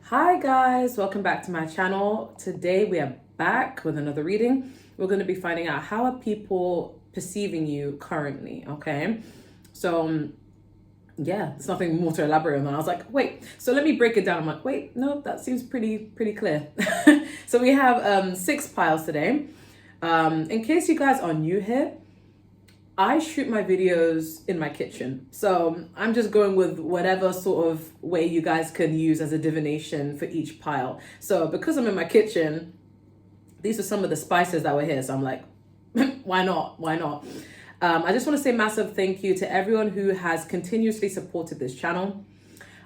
Hi guys, welcome back to my channel. Today we are back with another reading. We're going to be finding out how are people perceiving you currently, okay? So yeah, there's nothing more to elaborate on that. I was like, wait, so let me break it down. I'm like, wait, no, that seems pretty clear. So we have 6 piles today. In case you guys are new here, I shoot my videos in my kitchen. So I'm just going with whatever sort of way you guys can use as a divination for each pile. So because I'm in my kitchen, these are some of the spices that were here. So I'm like, why not? Why not? I just want to say massive thank you to everyone who has continuously supported this channel.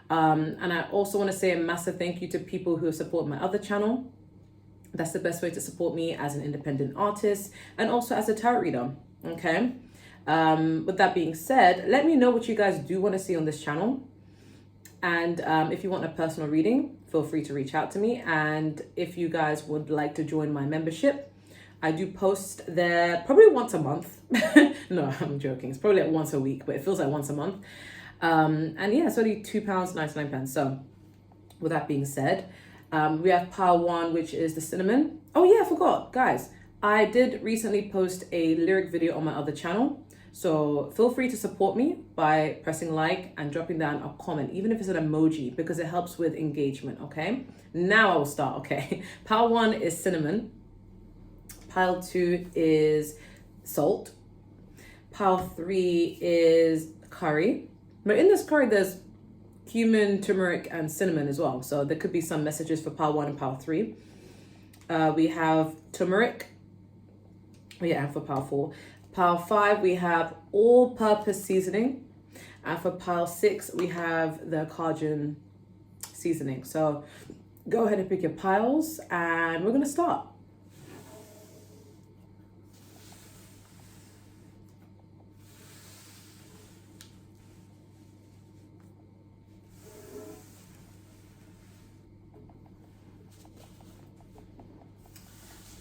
And I also want to say a massive thank you to people who have supported my other channel. That's the best way to support me as an independent artist and also as a tarot reader. Okay. With that being said, let me know what you guys do want to see on this channel. And if you want a personal reading, feel free to reach out to me. And if you guys would like to join my membership, I do post there probably once a month. No, I'm joking. It's probably like once a week, but it feels like once a month. And yeah, it's only £2.99. So with that being said, we have pile 1, which is the cinnamon. Oh yeah, I forgot, guys. I did recently post a lyric video on my other channel. So feel free to support me by pressing like and dropping down a comment, even if it's an emoji, because it helps with engagement, okay? Now I will start, okay? Pile 1 is cinnamon. Pile 2 is salt. Pile 3 is curry. But in this curry, there's cumin, turmeric, and cinnamon as well. So there could be some messages for pile 1 and pile 3. We have turmeric. Yeah, and for pile 4. Pile 5, we have all-purpose seasoning. And for pile 6, we have the Cajun seasoning. So go ahead and pick your piles and we're going to start.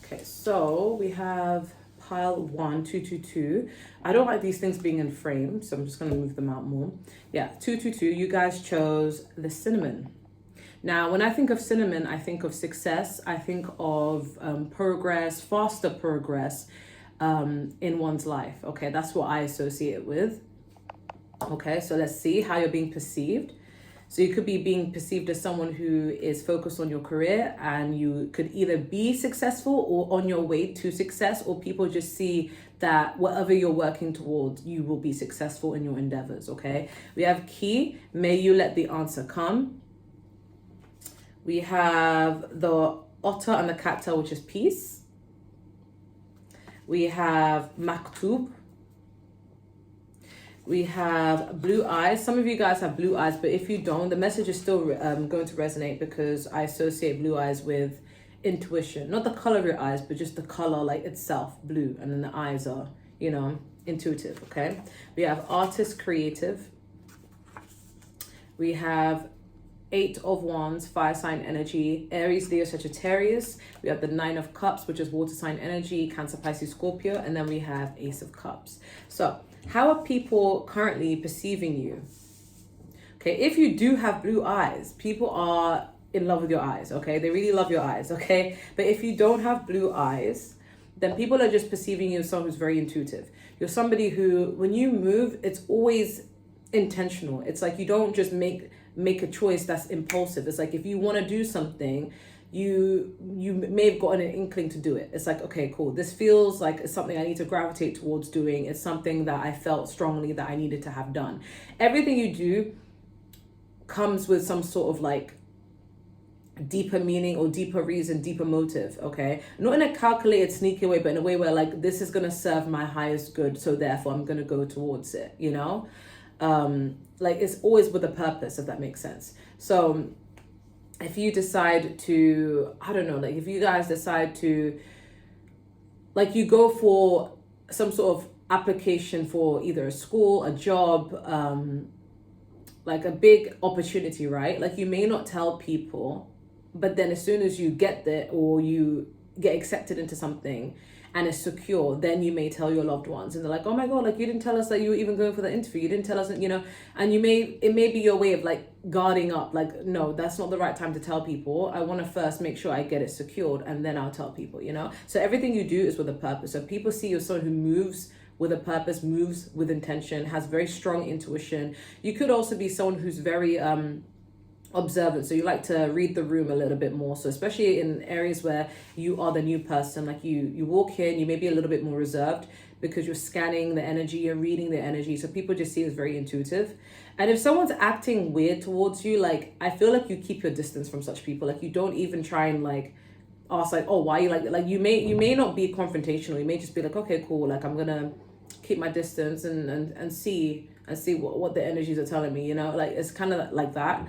Okay, so we have pile 1, 222. I don't like these things being in frame, so I'm just going to move them out more. Yeah, 222. You guys chose the cinnamon. Now, when I think of cinnamon, I think of success. I think of progress, faster progress in one's life. Okay, that's what I associate it with. Okay, so let's see how you're being perceived. So you could be being perceived as someone who is focused on your career, and you could either be successful or on your way to success, or people just see that whatever you're working towards, you will be successful in your endeavors, okay? We have key, may you let the answer come. We have the otter and the cactus, which is peace. We have maktub. We have blue eyes. Some of you guys have blue eyes, but if you don't, the message is still going to resonate, because I associate blue eyes with intuition. Not the color of your eyes, but just the color like itself, blue. And then the eyes are, you know, intuitive, okay? We have artist, creative. We have 8 of Wands, fire sign energy, Aries, Leo, Sagittarius. We have the 9 of Cups, which is water sign energy, Cancer, Pisces, Scorpio. And then we have Ace of Cups. So how are people currently perceiving you? Okay, if you do have blue eyes, people are in love with your eyes, okay? They really love your eyes, okay? But if you don't have blue eyes, then people are just perceiving you as someone who's very intuitive. You're somebody who, when you move, it's always intentional. It's like you don't just make a choice that's impulsive. It's like if you want to do something, you may have gotten an inkling to do it. It's like, okay, cool, this feels like it's something I need to gravitate towards doing. It's something that I felt strongly that I needed to have done. Everything you do comes with some sort of like deeper meaning or deeper reason, deeper motive, okay? Not in a calculated, sneaky way, but in a way where like, this is going to serve my highest good, so therefore I'm going to go towards it, you know? Like it's always with a purpose, if that makes sense. So if you decide to, I don't know, like if you guys decide to, like you go for some sort of application for either a school, a job, like a big opportunity, right? Like you may not tell people, but then as soon as you get there or you get accepted into something and it's secure, then you may tell your loved ones, and they're like, oh my god, like you didn't tell us that you were even going for the interview, you didn't tell us, you know. And it may be your way of like guarding up, like, no, that's not the right time to tell people. I want to first make sure I get it secured, and then I'll tell people, you know. So everything you do is with a purpose. So people see you as someone who moves with a purpose, moves with intention, has very strong intuition. You could also be someone who's very observant, so you like to read the room a little bit more. So especially in areas where you are the new person, like you walk in, you may be a little bit more reserved because you're scanning the energy, you're reading the energy, so people just see it as very intuitive. And if someone's acting weird towards you, like, I feel like you keep your distance from such people. Like, you don't even try and like ask like, oh, why you like you may not be confrontational. You may just be like, okay, cool, like I'm gonna keep my distance and see what the energies are telling me, you know. Like, it's kind of like that.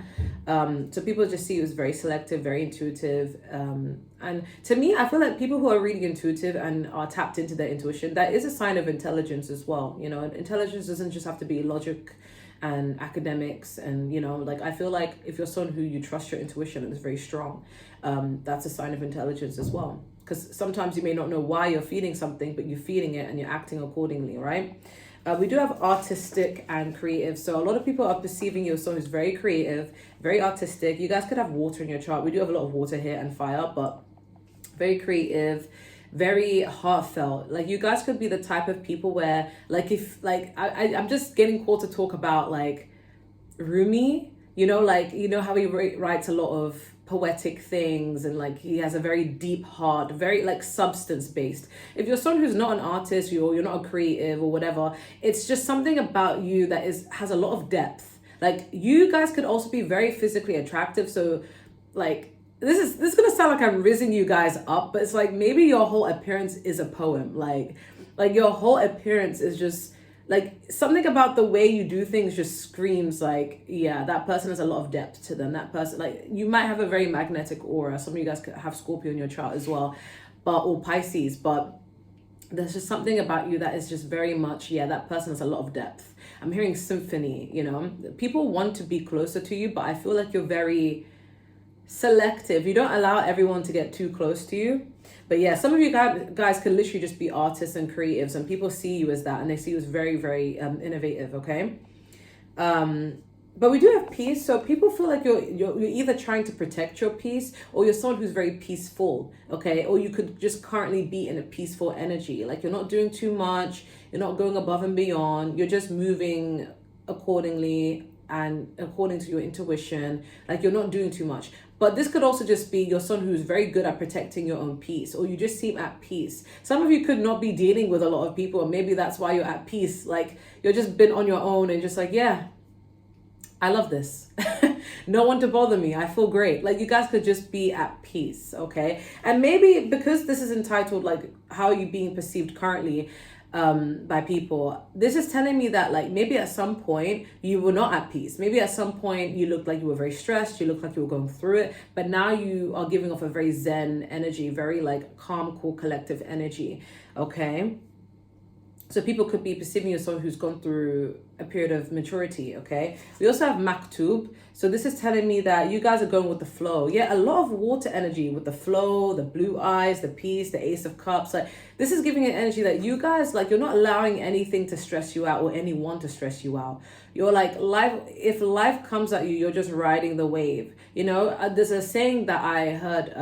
So people just see you as very selective, very intuitive. And to me, I feel like people who are really intuitive and are tapped into their intuition, that is a sign of intelligence as well. You know, intelligence doesn't just have to be logic and academics, and you know, like, I feel like if you're someone who you trust your intuition and is very strong, that's a sign of intelligence as well. Because sometimes you may not know why you're feeling something, but you're feeling it and you're acting accordingly, right? We do have artistic and creative. So a lot of people are perceiving you as someone who's very creative, very artistic. You guys could have water in your chart. We do have a lot of water here and fire, but very creative, very heartfelt. Like, you guys could be the type of people where, like, if like I'm just getting called to talk about like Rumi, you know, like, you know how he writes a lot of poetic things, and like he has a very deep heart, very like substance based. If you're someone who's not an artist, you're not a creative or whatever, it's just something about you that has a lot of depth. Like, you guys could also be very physically attractive. So like, this is gonna sound like I'm rizzing you guys up, but it's like maybe your whole appearance is a poem. Like your whole appearance is just like, something about the way you do things just screams like, yeah, that person has a lot of depth to them. That person, like, you might have a very magnetic aura. Some of you guys could have Scorpio in your chart as well, or Pisces, but there's just something about you that is just very much, yeah, that person has a lot of depth. I'm hearing symphony, you know. People want to be closer to you, but I feel like you're very selective. You don't allow everyone to get too close to you. But yeah, some of you guys can literally just be artists and creatives, and people see you as that, and they see you as very, very innovative, okay? But we do have peace, so people feel like you're either trying to protect your peace, or you're someone who's very peaceful, okay? Or you could just currently be in a peaceful energy. Like, you're not doing too much, you're not going above and beyond, you're just moving accordingly and according to your intuition. Like, you're not doing too much. But this could also just be your son who's very good at protecting your own peace, or you just seem at peace. Some of you could not be dealing with a lot of people, and maybe that's why you're at peace. Like, you're just been on your own and just like, yeah, I love this. No one to bother me. I feel great. Like, you guys could just be at peace, okay? And maybe because this is entitled, like, how are you being perceived currently by people, this is telling me that, like, maybe at some point you were not at peace. Maybe at some point you looked like you were very stressed, you looked like you were going through it, but now you are giving off a very zen energy, very like calm, cool, collective energy, okay? So people could be perceiving you as someone who's gone through a period of maturity, okay? We also have Maktub. So this is telling me that you guys are going with the flow. Yeah, a lot of water energy with the flow, the blue eyes, the peace, the Ace of Cups. Like, this is giving an energy that you guys, like, you're not allowing anything to stress you out or anyone to stress you out. You're like, if life comes at you, you're just riding the wave. You know, there's a saying that I heard,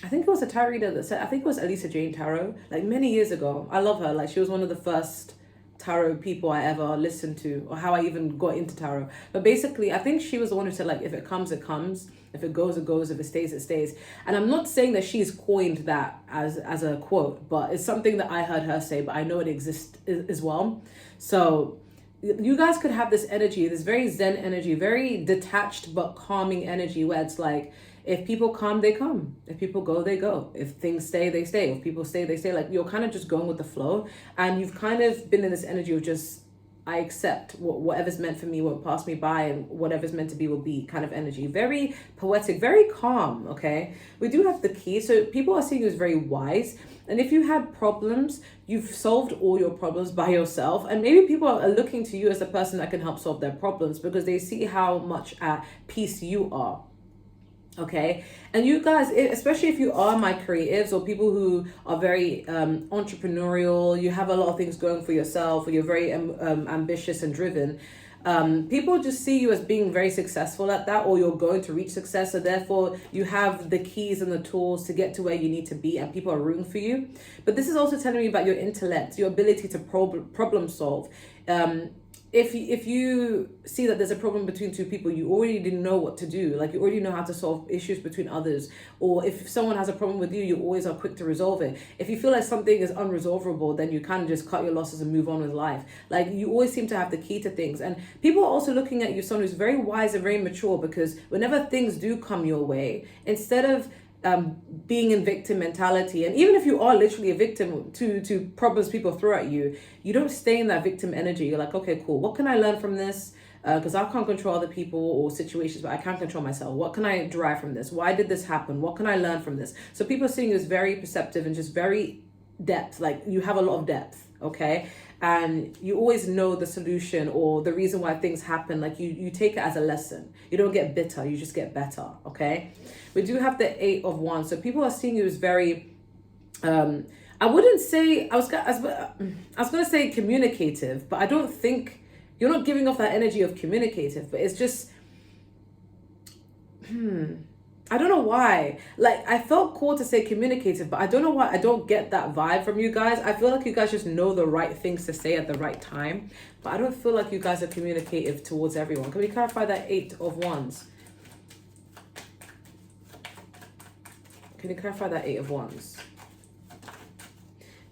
I think it was a tarot reader that said, I think it was Elisa Jane Tarot, like many years ago. I love her. Like, she was one of the first tarot people I ever listened to, or how I even got into tarot. But basically, I think she was the one who said, like, if it comes, it comes. If it goes, it goes. If it stays, it stays. And I'm not saying that she's coined that as a quote, but it's something that I heard her say, but I know it exists as well. So you guys could have this energy, this very zen energy, very detached but calming energy, where it's like, if people come, they come. If people go, they go. If things stay, they stay. If people stay, they stay. Like, you're kind of just going with the flow. And you've kind of been in this energy of just, I accept whatever's meant for me won't pass me by, and whatever's meant to be will be kind of energy. Very poetic, very calm, okay? We do have the key. So people are seeing you as very wise. And if you had problems, you've solved all your problems by yourself. And maybe people are looking to you as the person that can help solve their problems, because they see how much at peace you are. Okay. And you guys, especially if you are my creatives or people who are very entrepreneurial, you have a lot of things going for yourself, or you're very ambitious and driven, people just see you as being very successful at that, or you're going to reach success. So therefore you have the keys and the tools to get to where you need to be, and people are rooting for you. But this is also telling me about your intellect, your ability to problem solve. If you see that there's a problem between two people, you already didn't know what to do. Like, you already know how to solve issues between others. Or if someone has a problem with you, you always are quick to resolve it. If you feel like something is unresolvable, then you kind of just cut your losses and move on with life. Like, you always seem to have the key to things. And people are also looking at you, someone who's very wise and very mature, because whenever things do come your way, instead of being in victim mentality, and even if you are literally a victim to problems people throw at you, you don't stay in that victim energy. You're like, okay, cool, what can I learn from this? Because I can't control other people or situations, but I can control myself. What can I derive from this? Why did this happen? What can I learn from this? So people are seeing you as very perceptive and just very depth. Like, you have a lot of depth, okay? And you always know the solution or the reason why things happen. Like, you take it as a lesson. You don't get bitter, you just get better, okay? We do have the 8 of Wands. So people are seeing you as very, I wouldn't say, I was going to say communicative, but I don't think, you're not giving off that energy of communicative, but it's just, I don't know why. Like, I felt called to say communicative, but I don't know why I don't get that vibe from you guys. I feel like you guys just know the right things to say at the right time, but I don't feel like you guys are communicative towards everyone. Can we clarify that 8 of Wands? Can you clarify that 8 of Wands?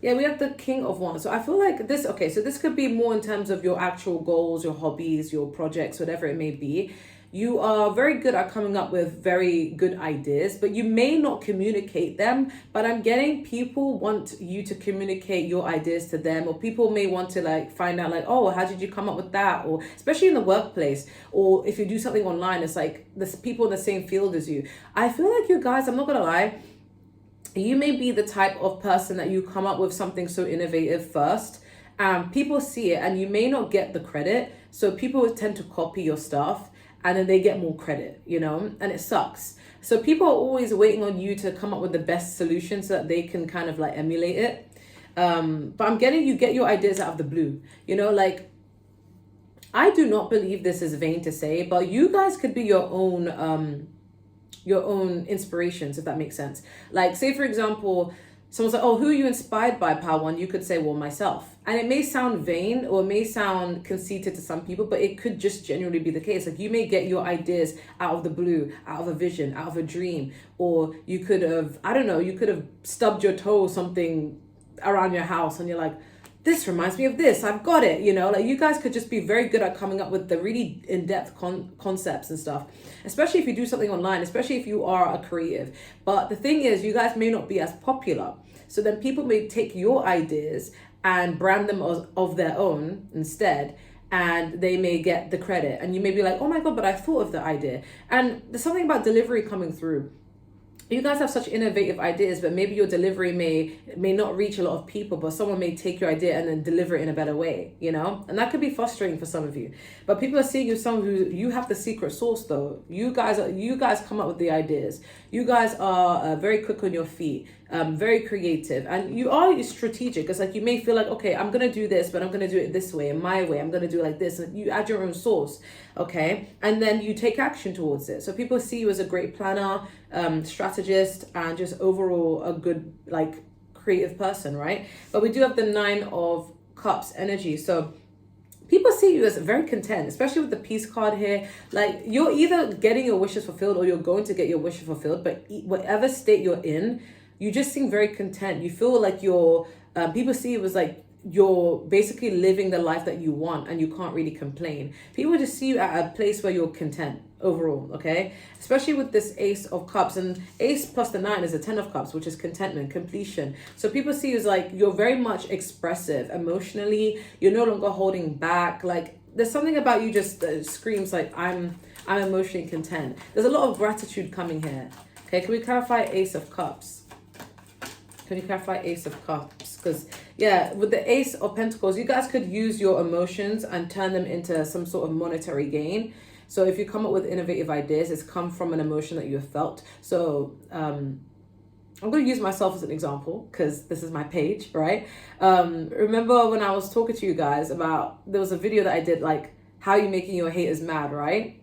Yeah, we have the King of Wands. So I feel like this, okay, so this could be more in terms of your actual goals, your hobbies, your projects, whatever it may be. You are very good at coming up with very good ideas, but you may not communicate them. But I'm getting people want you to communicate your ideas to them, or people may want to like find out like, oh, how did you come up with that? Or especially in the workplace, or if you do something online, it's like there's people in the same field as you. I feel like you guys, I'm not gonna lie, you may be the type of person that you come up with something so innovative first. People see it and you may not get the credit. So people tend to copy your stuff, and then they get more credit, you know, and it sucks. So people are always waiting on you to come up with the best solution so that they can kind of like emulate it. But I'm getting, you get your ideas out of the blue, you know, like, I do not believe this is vain to say, but you guys could be your own inspirations, if that makes sense. Like, say for example, someone's like, oh, who are you inspired by, Power One? You could say, well, myself. And it may sound vain or it may sound conceited to some people, but it could just genuinely be the case. Like, you may get your ideas out of the blue, out of a vision, out of a dream, or you could have, I don't know, you could have stubbed your toe or something around your house and you're like, this reminds me of this, I've got it, you know. Like, you guys could just be very good at coming up with the really in-depth concepts and stuff, especially if you do something online, especially if you are a creative. But the thing is, you guys may not be as popular, so then people may take your ideas and brand them of their own instead, and they may get the credit, and you may be like, oh my god, but I thought of the idea. And there's something about delivery coming through. You guys have such innovative ideas, but maybe your delivery may not reach a lot of people, but someone may take your idea and then deliver it in a better way, you know? And that could be frustrating for some of you. But people are seeing you as someone who, you have the secret sauce though. You guys come up with the ideas. You guys are very quick on your feet, very creative, and you are strategic. It's like, you may feel like, okay, I'm going to do this, but I'm going to do it this way, in my way. I'm going to do it like this. And you add your own sauce, okay? And then you take action towards it. So people see you as a great planner, strategist, and just overall a good like creative person, right? But we do have the 9 of Cups energy. So people see you as very content, especially with the peace card here. Like, you're either getting your wishes fulfilled or you're going to get your wishes fulfilled, but whatever state you're in, you just seem very content. You feel like you're, people see you as like, you're basically living the life that you want and you can't really complain. People just see you at a place where you're content overall, okay? Especially with this Ace of Cups, and Ace plus the 9 is a 10 of Cups, which is contentment, completion. So people see you as like, you're very much expressive emotionally. You're no longer holding back. Like, there's something about you just screams like, I'm emotionally content. There's a lot of gratitude coming here. Okay, can we clarify Ace of Cups? Can you clarify Ace of Cups? Because, yeah, with the Ace of Pentacles, you guys could use your emotions and turn them into some sort of monetary gain. So if you come up with innovative ideas, it's come from an emotion that you have felt. So I'm going to use myself as an example because this is my page, right? Remember when I was talking to you guys about, there was a video that I did, like, how you making your haters mad, right?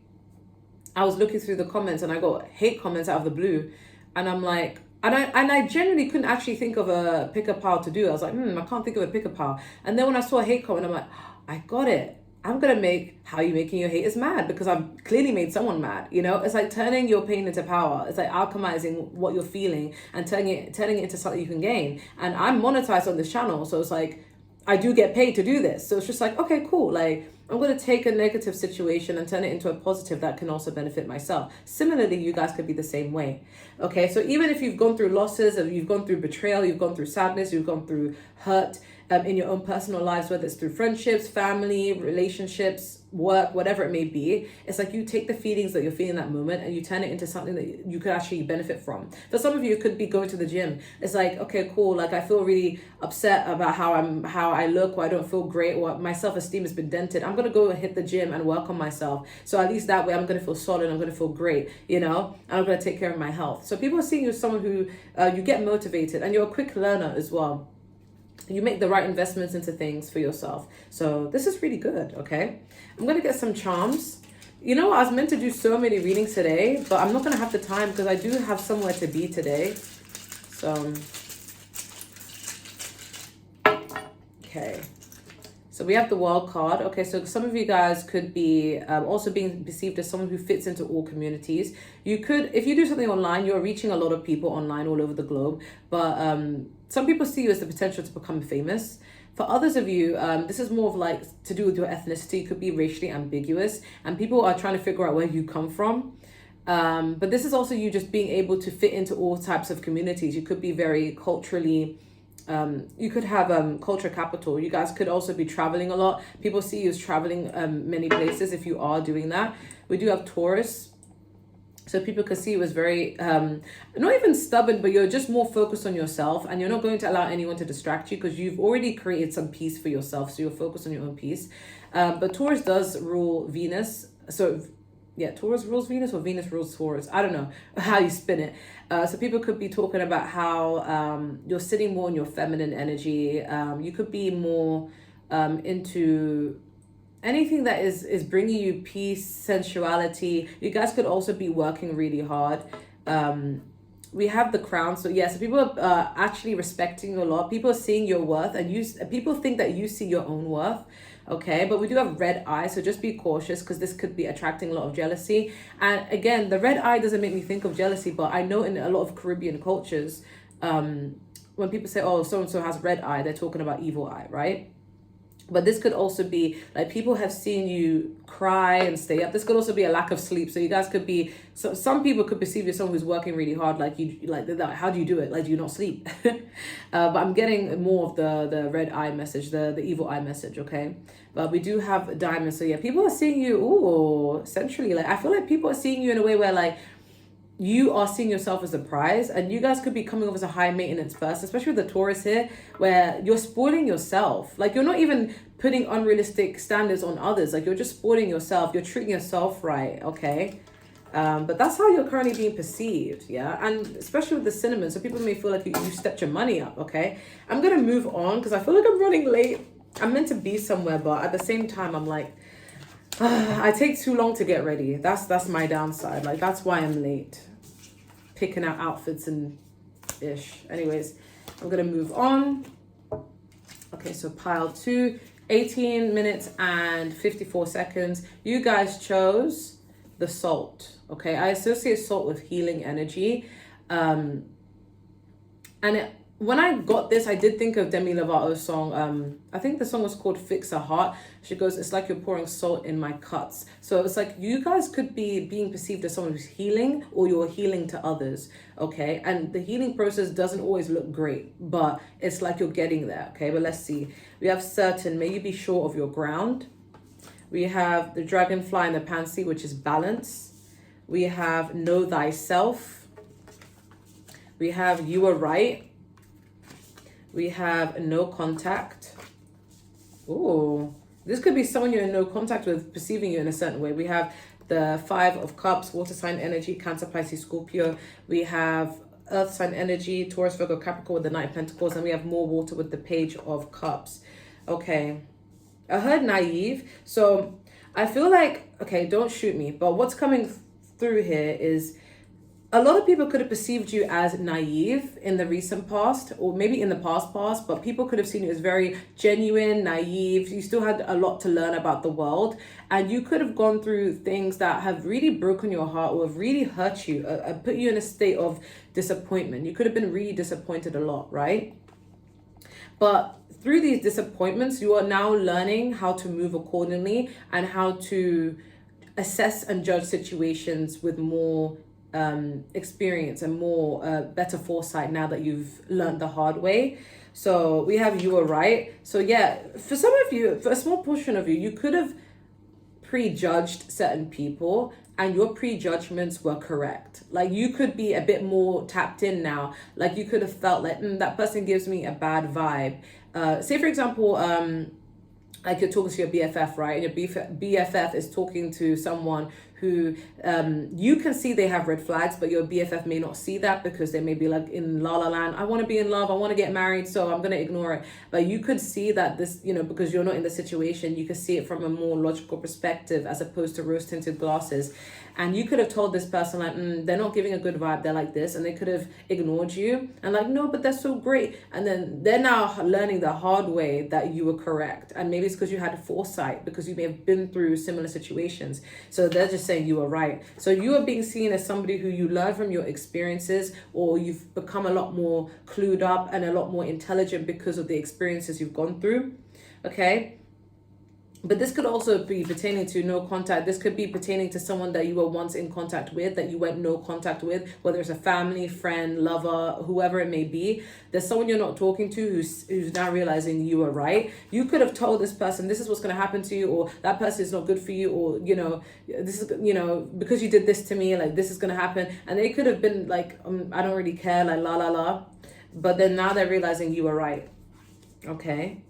I was looking through the comments and I got hate comments out of the blue. And I'm like, and I genuinely couldn't actually think of a pick a pile to do. I was like, I can't think of a pick a pile. And then when I saw a hate comment, I'm like, I got it. I'm going to make how you making your haters mad because I've clearly made someone mad. You know, it's like turning your pain into power. It's like alchemizing what you're feeling and turning it into something you can gain. And I'm monetized on this channel. So it's like, I do get paid to do this. So it's just like, okay, cool. Like, I'm going to take a negative situation and turn it into a positive that can also benefit myself. Similarly, you guys could be the same way. Okay, so even if you've gone through losses, or you've gone through betrayal, you've gone through sadness, you've gone through hurt in your own personal lives, whether it's through friendships, family, relationships, work, whatever it may be, it's like you take the feelings that you're feeling in that moment and you turn it into something that you could actually benefit from. For some of you, it could be going to the gym. It's like, okay, cool. Like, I feel really upset about how I look, or I don't feel great, or my self-esteem has been dented. I'm going to go and hit the gym and work on myself. So at least that way I'm going to feel solid. I'm going to feel great, you know, and I'm going to take care of my health. So people are seeing you as someone who you get motivated, and you're a quick learner as well. You make the right investments into things for yourself. So this is really good, okay? I'm going to get some charms. You know, I was meant to do so many readings today, but I'm not going to have the time because I do have somewhere to be today. So, okay. So we have the World card. Okay, so some of you guys could be also being perceived as someone who fits into all communities. You could, if you do something online, you're reaching a lot of people online all over the globe. But some people see you as the potential to become famous. For others of you, this is more of like to do with your ethnicity. It could be racially ambiguous. And people are trying to figure out where you come from. But this is also you just being able to fit into all types of communities. You could be very culturally... you could have culture capital. You guys could also be traveling a lot. People see you as traveling many places if you are doing that. We do have Taurus. So people could see you as very, not even stubborn, but you're just more focused on yourself, and you're not going to allow anyone to distract you because you've already created some peace for yourself. So you're focused on your own peace. But Taurus does rule Venus. So yeah, Taurus rules Venus, or Venus rules Taurus. I don't know how you spin it. So people could be talking about how you're sitting more in your feminine energy. You could be more into anything that is bringing you peace, sensuality. You guys could also be working really hard. We have the Crown. So yeah, so people are actually respecting you a lot. People are seeing your worth, and people think that you see your own worth. Okay, but we do have red eye, so just be cautious because this could be attracting a lot of jealousy. And again, the red eye doesn't make me think of jealousy, but I know in a lot of Caribbean cultures, when people say, oh, so-and-so has red eye, they're talking about evil eye, right? But this could also be like people have seen you cry and stay up. This could also be a lack of sleep. So you guys could be, so some people could perceive you as someone who's working really hard. Like how do you do it? Like, do you not sleep? But I'm getting more of the red eye message, the evil eye message. Okay. But we do have diamonds. So yeah, people are seeing you, centrally. Like, I feel like people are seeing you in a way where like, you are seeing yourself as a prize, and you guys could be coming off as a high maintenance person, especially with the Taurus here, where you're spoiling yourself. Like, you're not even putting unrealistic standards on others. Like, you're just spoiling yourself. You're treating yourself right, okay? But that's how you're currently being perceived, yeah? And especially with the cinnamon, so people may feel like you stepped your money up, okay? I'm going to move on because I feel like I'm running late. I'm meant to be somewhere, but at the same time, I'm like, I take too long to get ready. That's my downside. Like, that's why I'm late. Picking out outfits and ish. Anyways, I'm gonna move on. Okay, so pile 2, 18 minutes and 54 seconds. You guys chose the salt. Okay, I associate salt with healing energy. When I got this, I did think of Demi Lovato's song. I think the song was called Fix a Heart. She goes, it's like you're pouring salt in my cuts. So it's like you guys could be being perceived as someone who's healing, or you're healing to others, okay? And the healing process doesn't always look great, but it's like you're getting there, okay? But let's see. We have certain, may you be sure of your ground. We have the dragonfly and the pansy, which is balance. We have know thyself. We have you are right. We have no contact. Ooh, this could be someone you're in no contact with perceiving you in a certain way. We have the 5 of Cups, water sign energy, Cancer, Pisces, Scorpio. We have earth sign energy, Taurus, Virgo, Capricorn with the Knight of Pentacles, and we have more water with the Page of Cups. Okay, I heard naive, so I feel like, okay, don't shoot me, but what's coming through here is a lot of people could have perceived you as naive in the recent past, or maybe in the past, but people could have seen you as very genuine, naive. You still had a lot to learn about the world, and you could have gone through things that have really broken your heart or have really hurt you, put you in a state of disappointment. You could have been really disappointed a lot, right? But through these disappointments, you are now learning how to move accordingly and how to assess and judge situations with more experience and more better foresight now that you've learned the hard way. So we have you are right. So yeah, for some of you, for a small portion of you, you could have prejudged certain people and your prejudgments were correct. Like you could be a bit more tapped in now. Like you could have felt like that person gives me a bad vibe. Say for example, like you're talking to your BFF, right? And your BFF is talking to someone who you can see they have red flags, but your BFF may not see that because they may be like in la la land. I want to be in love. I want to get married, so I'm going to ignore it. But you could see that this, because you're not in the situation, you can see it from a more logical perspective as opposed to rose tinted glasses. And you could have told this person like, they're not giving a good vibe. They're like this, and they could have ignored you and like, no, but they're so great. And then they're now learning the hard way that you were correct. And maybe it's because you had foresight, because you may have been through similar situations. So they're just saying you were right. So you are being seen as somebody who you learn from your experiences, or you've become a lot more clued up and a lot more intelligent because of the experiences you've gone through. Okay. But this could also be pertaining to no contact. This could be pertaining to someone that you were once in contact with, that you went no contact with, whether it's a family, friend, lover, whoever it may be. There's someone you're not talking to who's now realizing you were right. You could have told this person, this is what's going to happen to you, or that person is not good for you, or, this is, because you did this to me, like this is going to happen. And they could have been like, I don't really care, like la la la. But then now they're realizing you were right. Okay.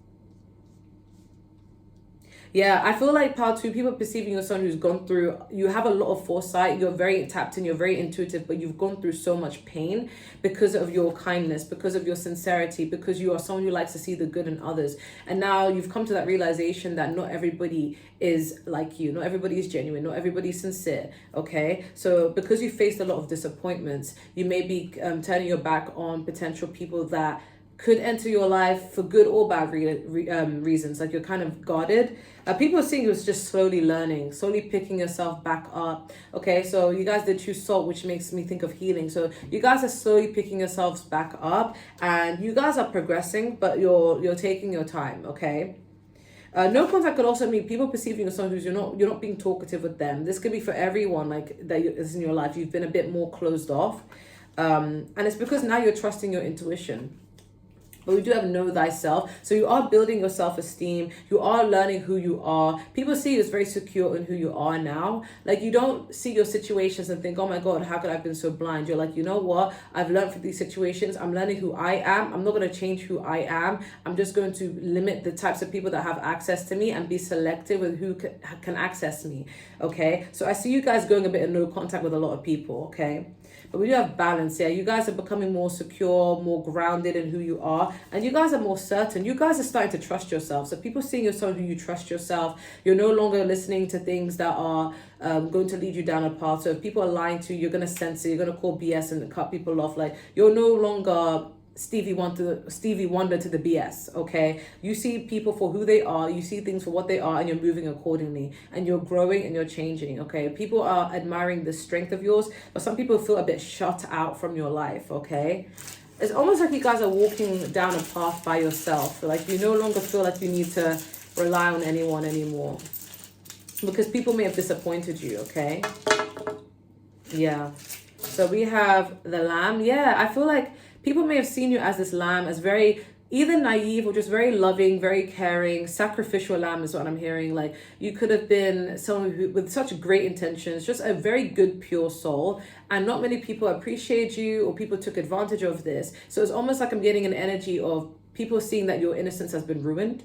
Yeah, I feel like part 2, people perceiving you as someone who's gone through, you have a lot of foresight, you're very tapped in, you're very intuitive, but you've gone through so much pain because of your kindness, because of your sincerity, because you are someone who likes to see the good in others. And now you've come to that realization that not everybody is like you, not everybody is genuine, not everybody is sincere, okay? So because you faced a lot of disappointments, you may be turning your back on potential people that could enter your life for good or bad reasons. Like you're kind of guarded. People are seeing you as just slowly learning, slowly picking yourself back up. Okay, so you guys did choose salt, which makes me think of healing. So you guys are slowly picking yourselves back up, and you guys are progressing, but you're taking your time. Okay. No contact could also mean people perceiving you as someone who's you're not being talkative with them. This could be for everyone like that is in your life. You've been a bit more closed off, and it's because now you're trusting your intuition. But we do have know thyself. So you are building your self-esteem. You are learning who you are. People see you as very secure in who you are now. Like you don't see your situations and think, oh my God, how could I have been so blind? You're like, you know what? I've learned from these situations. I'm learning who I am. I'm not going to change who I am. I'm just going to limit the types of people that have access to me and be selective with who can access me. Okay. So I see you guys going a bit of no contact with a lot of people. Okay. But we do have balance here. You guys are becoming more secure, more grounded in who you are. And you guys are more certain. You guys are starting to trust yourself. So people seeing yourself who you trust yourself. You're no longer listening to things that are going to lead you down a path. So if people are lying to you, you're going to sense it. You're going to call BS and cut people off. Like you're no longer Stevie Wonder to the BS, okay? You see people for who they are, you see things for what they are, and you're moving accordingly, and you're growing and you're changing, okay? People are admiring the strength of yours, but some people feel a bit shut out from your life, okay? It's almost like you guys are walking down a path by yourself. Like you no longer feel like you need to rely on anyone anymore because people may have disappointed you, okay? Yeah. So we have the Lamb. Yeah, I feel like people may have seen you as this lamb, as very either naive or just very loving, very caring, sacrificial lamb is what I'm hearing. Like you could have been someone who, with such great intentions, just a very good, pure soul. And not many people appreciate you or people took advantage of this. So it's almost like I'm getting an energy of people seeing that your innocence has been ruined.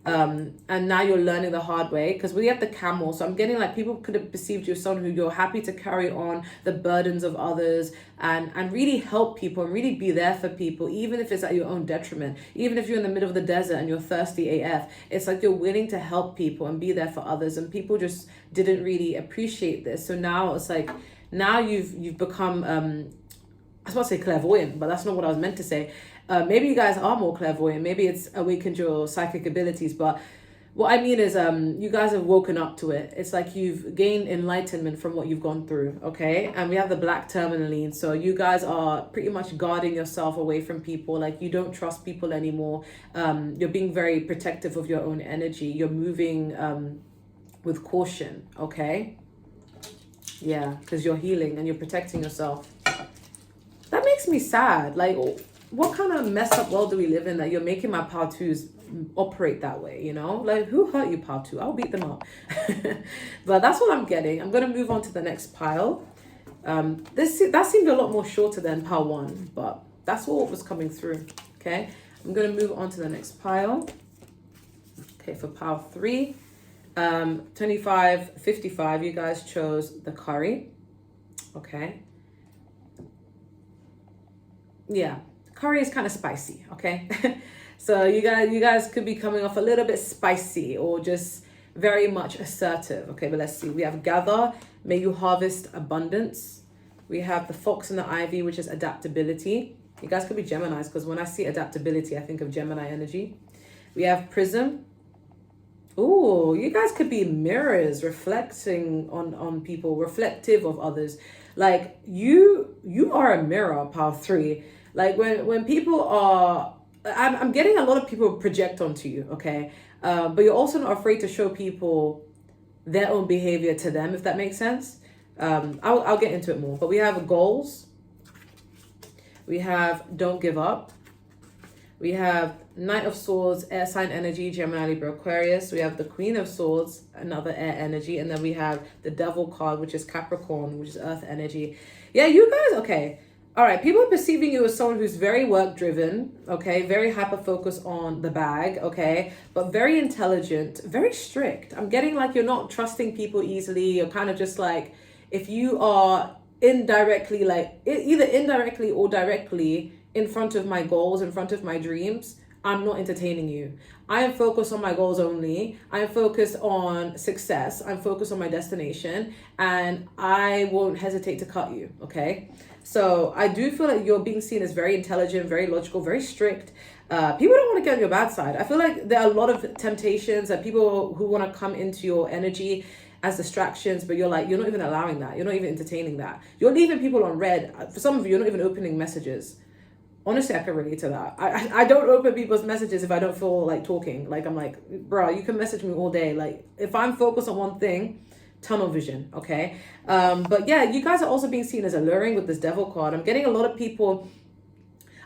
And now you're learning the hard way, because we have the camel. So I'm getting like people could have perceived you as someone who you're happy to carry on the burdens of others and really help people and really be there for people, even if it's at your own detriment. Even if you're in the middle of the desert and you're thirsty AF, it's like you're willing to help people and be there for others, and people just didn't really appreciate this. So now it's like, now you've become I was about to say clairvoyant, but that's not what I was meant to say. Maybe you guys are more clairvoyant. Maybe it's awakened your psychic abilities. But what I mean is, you guys have woken up to it. It's like you've gained enlightenment from what you've gone through, okay? And we have the black tourmaline. So you guys are pretty much guarding yourself away from people. Like, you don't trust people anymore. You're being very protective of your own energy. You're moving with caution, okay? Yeah, because you're healing and you're protecting yourself. That makes me sad. Like, what kind of messed up world do we live in that you're making my power twos operate that way, you know? Like, who hurt you, power two? I'll beat them up. But that's what I'm getting. I'm going to move on to the next pile. That seemed a lot more shorter than pile one, but that's what was coming through, okay? I'm going to move on to the next pile. Okay, for pile three, 25, 55, you guys chose the curry, okay? Yeah. Curry is kind of spicy, okay? So you guys could be coming off a little bit spicy or just very much assertive, okay? But let's see. We have gather, may you harvest abundance. We have the fox and the ivy, which is adaptability. You guys could be Geminis, because when I see adaptability, I think of Gemini energy. We have prism. Ooh, you guys could be mirrors, reflecting on people, reflective of others. Like, you are a mirror, pile three. Like, when people are, I'm getting a lot of people project onto you, okay? But you're also not afraid to show people their own behavior to them, if that makes sense. I'll get into it more. But we have goals. We have don't give up. We have Knight of Swords, air sign energy, Gemini, Libra, Aquarius. We have the Queen of Swords, another air energy. And then we have the Devil card, which is Capricorn, which is earth energy. Yeah, you guys, okay. All right, people are perceiving you as someone who's very work-driven, okay? Very hyper-focused on the bag, okay? But very intelligent, very strict. I'm getting like you're not trusting people easily. You're kind of just like, if you are indirectly, like either indirectly or directly in front of my goals, in front of my dreams, I'm not entertaining you. I am focused on my goals only. I am focused on success. I'm focused on my destination, and I won't hesitate to cut you, okay? So I do feel like you're being seen as very intelligent, very logical, very strict. People don't want to get on your bad side. I feel like there are a lot of temptations that people who want to come into your energy as distractions, but you're not even allowing that. You're not even entertaining that. You're leaving people on red. For some of you, you're not even opening messages. Honestly, I can relate to that. I don't open people's messages if I don't feel like talking. Like, I'm like, bro, you can message me all day. Like, if I'm focused on one thing, tunnel vision, okay? But yeah, you guys are also being seen as alluring with this devil card. I'm getting a lot of people,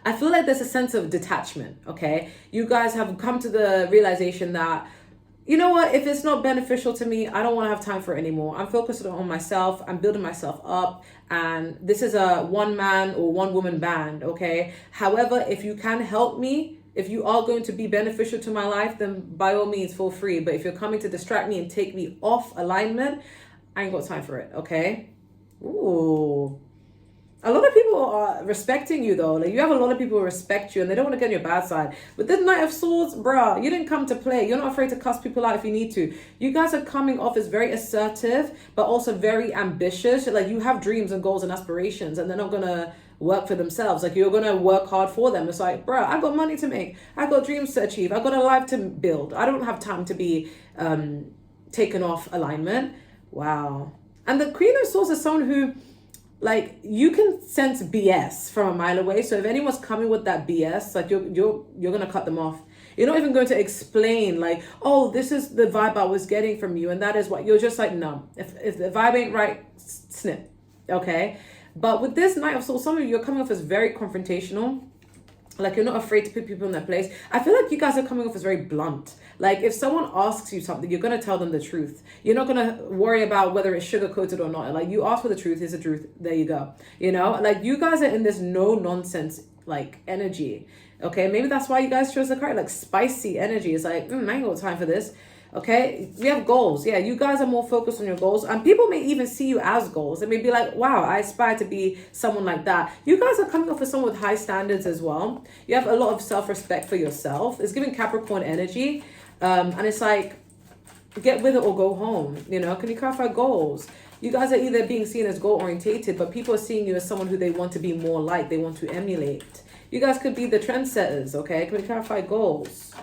I feel like there's a sense of detachment, okay? You guys have come to the realization that, you know what, if it's not beneficial to me, I don't want to have time for it anymore. I'm focused on myself. I'm building myself up. And this is a one man or one woman band, okay? However, if you can help me, if you are going to be beneficial to my life, then by all means, feel free. But if you're coming to distract me and take me off alignment, I ain't got time for it, okay? Ooh. A lot of people are respecting you, though. Like, you have a lot of people who respect you, and they don't want to get on your bad side. With this Knight of Swords, bruh, you didn't come to play. You're not afraid to cuss people out if you need to. You guys are coming off as very assertive, but also very ambitious. Like, you have dreams and goals and aspirations, and they're not going to work for themselves. Like, you're going to work hard for them. It's like, bruh, I got money to make. I got dreams to achieve. I got a life to build. I don't have time to be taken off alignment. Wow. And the Queen of Swords is someone who, like, you can sense BS from a mile away. So if anyone's coming with that BS, like, you're gonna cut them off. You're not even going to explain, like, oh, this is the vibe I was getting from you, and that is what you're just like, no. If the vibe ain't right, snip, okay? But with this Knight of Swords, some of you are coming off as very confrontational. Like, you're not afraid to put people in their place. I feel like you guys are coming off as very blunt. Like, if someone asks you something, you're going to tell them the truth. You're not going to worry about whether it's sugar-coated or not. Like, you ask for the truth, here's the truth. There you go. You know? Like, you guys are in this no-nonsense like energy. Okay, maybe that's why you guys chose the card, like spicy energy. It's like, I ain't got time for this. Okay, we have goals. Yeah, you guys are more focused on your goals, and people may even see you as goals. They may be like, wow, I aspire to be someone like that. You guys are coming off as someone with high standards as well. You have a lot of self-respect for yourself. It's giving Capricorn energy. And it's like, get with it or go home. You know, can you clarify goals? You guys are either being seen as goal orientated, but people are seeing you as someone who they want to be more like, they want to emulate. You guys could be the trendsetters, okay? Can we clarify goals?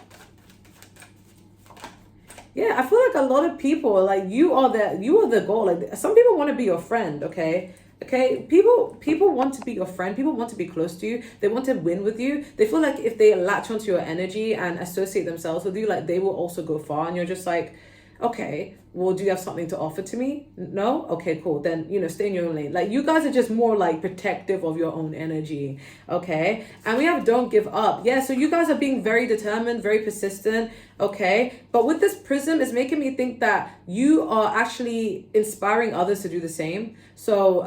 Yeah, I feel like a lot of people are like, you are the goal. Like, some people want to be your friend, okay? Okay, people want to be your friend. People want to be close to you. They want to win with you. They feel like if they latch onto your energy and associate themselves with you, like they will also go far. And you're just like, okay, well, do you have something to offer to me? No? Okay, cool. Then, you know, stay in your own lane. Like, you guys are just more like protective of your own energy. Okay. And we have don't give up. Yeah. So you guys are being very determined, very persistent. Okay. But with this prism, it's making me think that you are actually inspiring others to do the same. So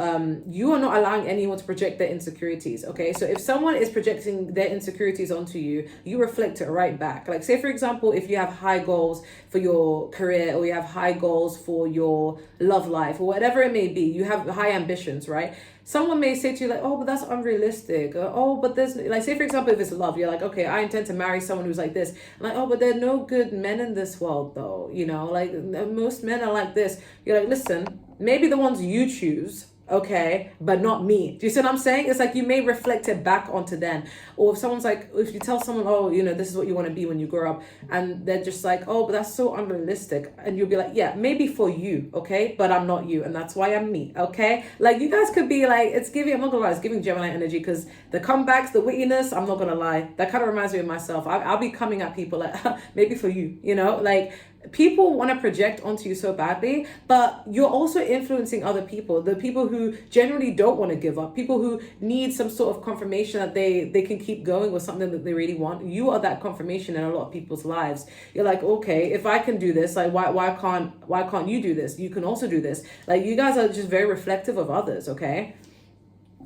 you are not allowing anyone to project their insecurities. Okay. So if someone is projecting their insecurities onto you, you reflect it right back. Like, say, for example, if you have high goals for your career, or you have high goals for your love life, or whatever it may be, you have high ambitions, right? Someone may say to you like, oh, but that's unrealistic. Oh, but there's, like, say for example, if it's love, you're like, okay, I intend to marry someone who's like this. I'm like, oh, but there are no good men in this world though. You know, like most men are like this. You're like, listen, maybe the ones you choose, okay, but not me. Do you see what I'm saying? It's like you may reflect it back onto them. Or if someone's like, if you tell someone, oh, you know, this is what you want to be when you grow up, and they're just like, oh, but that's so unrealistic, and you'll be like, yeah, maybe for you, okay, but I'm not you, and that's why I'm me. Okay, like you guys could be like, it's giving, I'm not gonna lie, it's giving Gemini energy, because the comebacks, the wittiness, I'm not gonna lie, that kind of reminds me of myself. I'll be coming at people like, maybe for you, you know, like people want to project onto you so badly, but you're also influencing other people, the people who generally don't want to give up, people who need some sort of confirmation that they can keep going with something that they really want. You are that confirmation in a lot of people's lives. You're like, okay, if I can do this, like why can't you do this? You can also do this. Like, you guys are just very reflective of others, okay?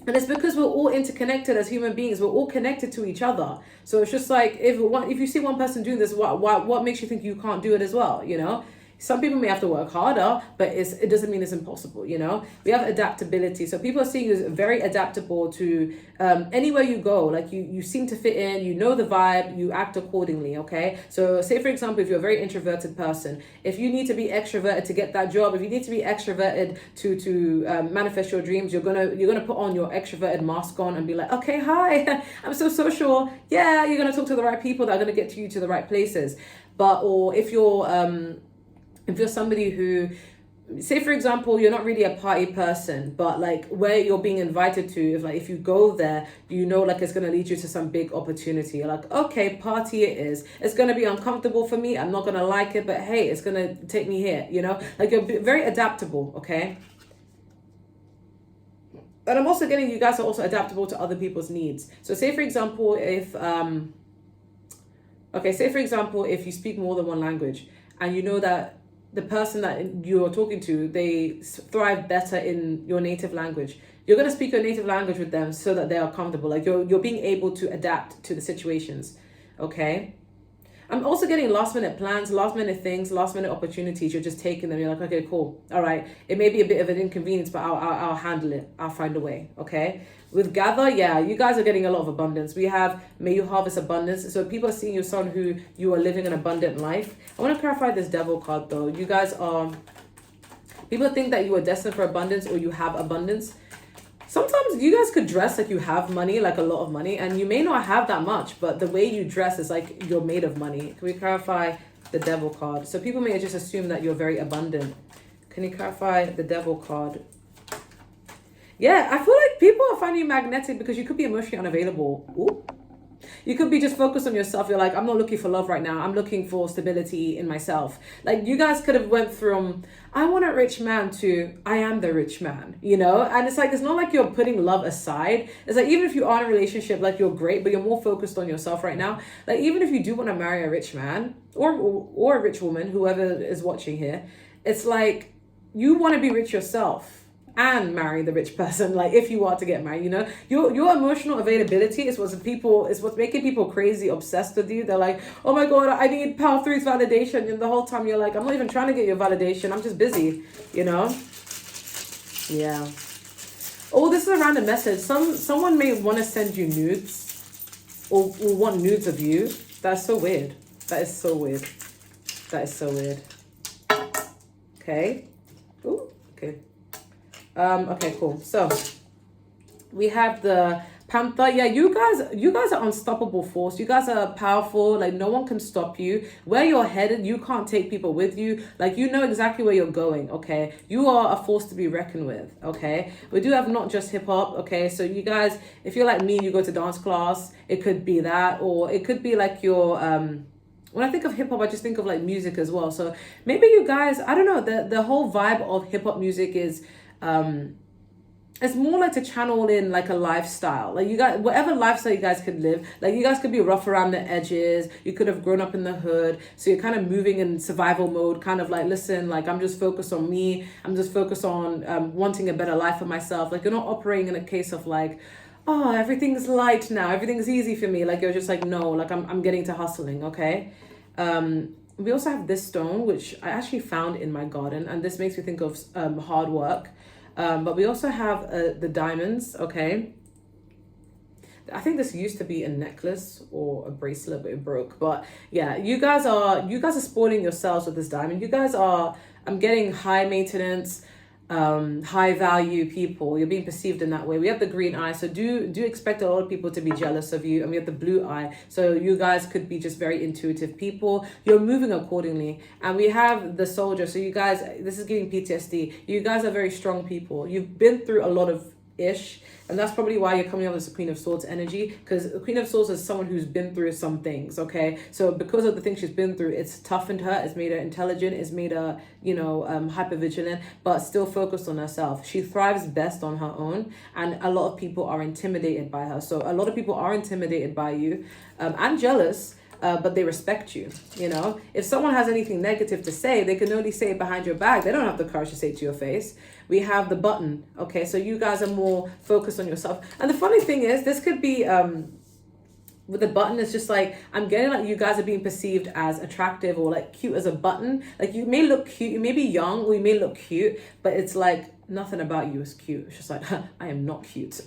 And it's because we're all interconnected as human beings. We're all connected to each other. So it's just like, if you see one person doing this, what makes you think you can't do it as well, you know? Some people may have to work harder, but it doesn't mean it's impossible, you know? We have adaptability. So people are seeing you as very adaptable to anywhere you go. Like you seem to fit in, you know the vibe, you act accordingly, okay? So say, for example, if you're a very introverted person, if you need to be extroverted to get that job, if you need to be extroverted to manifest your dreams, you're gonna put on your extroverted mask on and be like, okay, hi, I'm so social. Yeah, you're gonna talk to the right people that are gonna get you to the right places. Or if you're somebody who, say for example, you're not really a party person, but like where you're being invited to, if you go there, you know, like it's going to lead you to some big opportunity. You're like, okay, party it is. It's going to be uncomfortable for me. I'm not going to like it, but hey, it's going to take me here, you know, like you're very adaptable. Okay. And I'm also getting, you guys are also adaptable to other people's needs. So say for example, if if you speak more than one language and you know that the person that you're talking to, they thrive better in your native language, you're going to speak your native language with them so that they are comfortable. Like you're being able to adapt to the situations. Okay. I'm also getting last minute plans, last minute things, last minute opportunities. You're just taking them. You're like, okay, cool. All right. It may be a bit of an inconvenience, but I'll handle it. I'll find a way. Okay. With gather, yeah, you guys are getting a lot of abundance. We have, may you harvest abundance. So people are seeing you as someone who you are living an abundant life. I want to clarify this devil card though. You guys are, people think that you are destined for abundance or you have abundance. Sometimes you guys could dress like you have money, like a lot of money, and you may not have that much, but the way you dress is like you're made of money. Can we clarify the devil card? So people may just assume that you're very abundant. Can you clarify the devil card? Yeah, I feel like people are finding you magnetic because you could be emotionally unavailable. Ooh. You could be just focused on yourself. You're like, I'm not looking for love right now. I'm looking for stability in myself. Like you guys could have went from, I want a rich man to, I am the rich man, you know? And it's like, it's not like you're putting love aside. It's like, even if you are in a relationship, like you're great, but you're more focused on yourself right now. Like, even if you do want to marry a rich man or a rich woman, whoever is watching here, it's like, you want to be rich yourself. and marry the rich person, like if you are to get married, you know, your emotional availability is what's making people crazy obsessed with you. They're like, oh my god, I need power three's validation, and the whole time you're like, I'm not even trying to get your validation, I'm just busy, you know. Yeah. Oh, this is a random message. Someone may want to send you nudes, or want nudes of you. That's so weird. That is so weird. That is so weird. Okay. Ooh, okay. Okay, cool. So we have the Panther. Yeah, you guys are unstoppable force. You guys are powerful. Like no one can stop you. Where you're headed, you can't take people with you. Like you know exactly where you're going. Okay, you are a force to be reckoned with. Okay, we do have not just hip hop. Okay, so you guys, if you're like me, you go to dance class. It could be that, or it could be like your when I think of hip hop, I just think of like music as well. So maybe you guys, I don't know, the whole vibe of hip hop music is it's more like to channel in like a lifestyle. Like you guys, whatever lifestyle you guys could live, like you guys could be rough around the edges. You could have grown up in the hood. So you're kind of moving in survival mode, kind of like, listen, like I'm just focused on me. I'm just focused on wanting a better life for myself. Like you're not operating in a case of like, oh, everything's light now. Everything's easy for me. Like you're just like, no, like I'm getting to hustling. Okay. We also have this stone, which I actually found in my garden. And this makes me think of hard work. But we also have the diamonds, okay? I think this used to be a necklace or a bracelet, but it broke. But yeah, you guys are spoiling yourselves with this diamond. You guys are, I'm getting high maintenance, high value people. You're being perceived in that way. We have the green eye, so do expect a lot of people to be jealous of you. And we have the blue eye, so you guys could be just very intuitive people. You're moving accordingly. And we have the soldier, so you guys, this is giving PTSD. You guys are very strong people. You've been through a lot of ish, and that's probably why you're coming up as the Queen of Swords energy, because the Queen of Swords is someone who's been through some things. Okay, so because of the things she's been through, it's toughened her, it's made her intelligent, it's made her, you know, hyper vigilant, but still focused on herself. She thrives best on her own, and a lot of people are intimidated by her. So a lot of people are intimidated by you and jealous. But they respect you. You know, if someone has anything negative to say, they can only say it behind your back. They don't have the courage to say it to your face. We have the button. Okay, so you guys are more focused on yourself. And the funny thing is, this could be with the button, it's just like, I'm getting like you guys are being perceived as attractive or like cute as a button. Like you may look cute, you may be young, or you may look cute, but it's like nothing about you is cute. It's just like, I am not cute.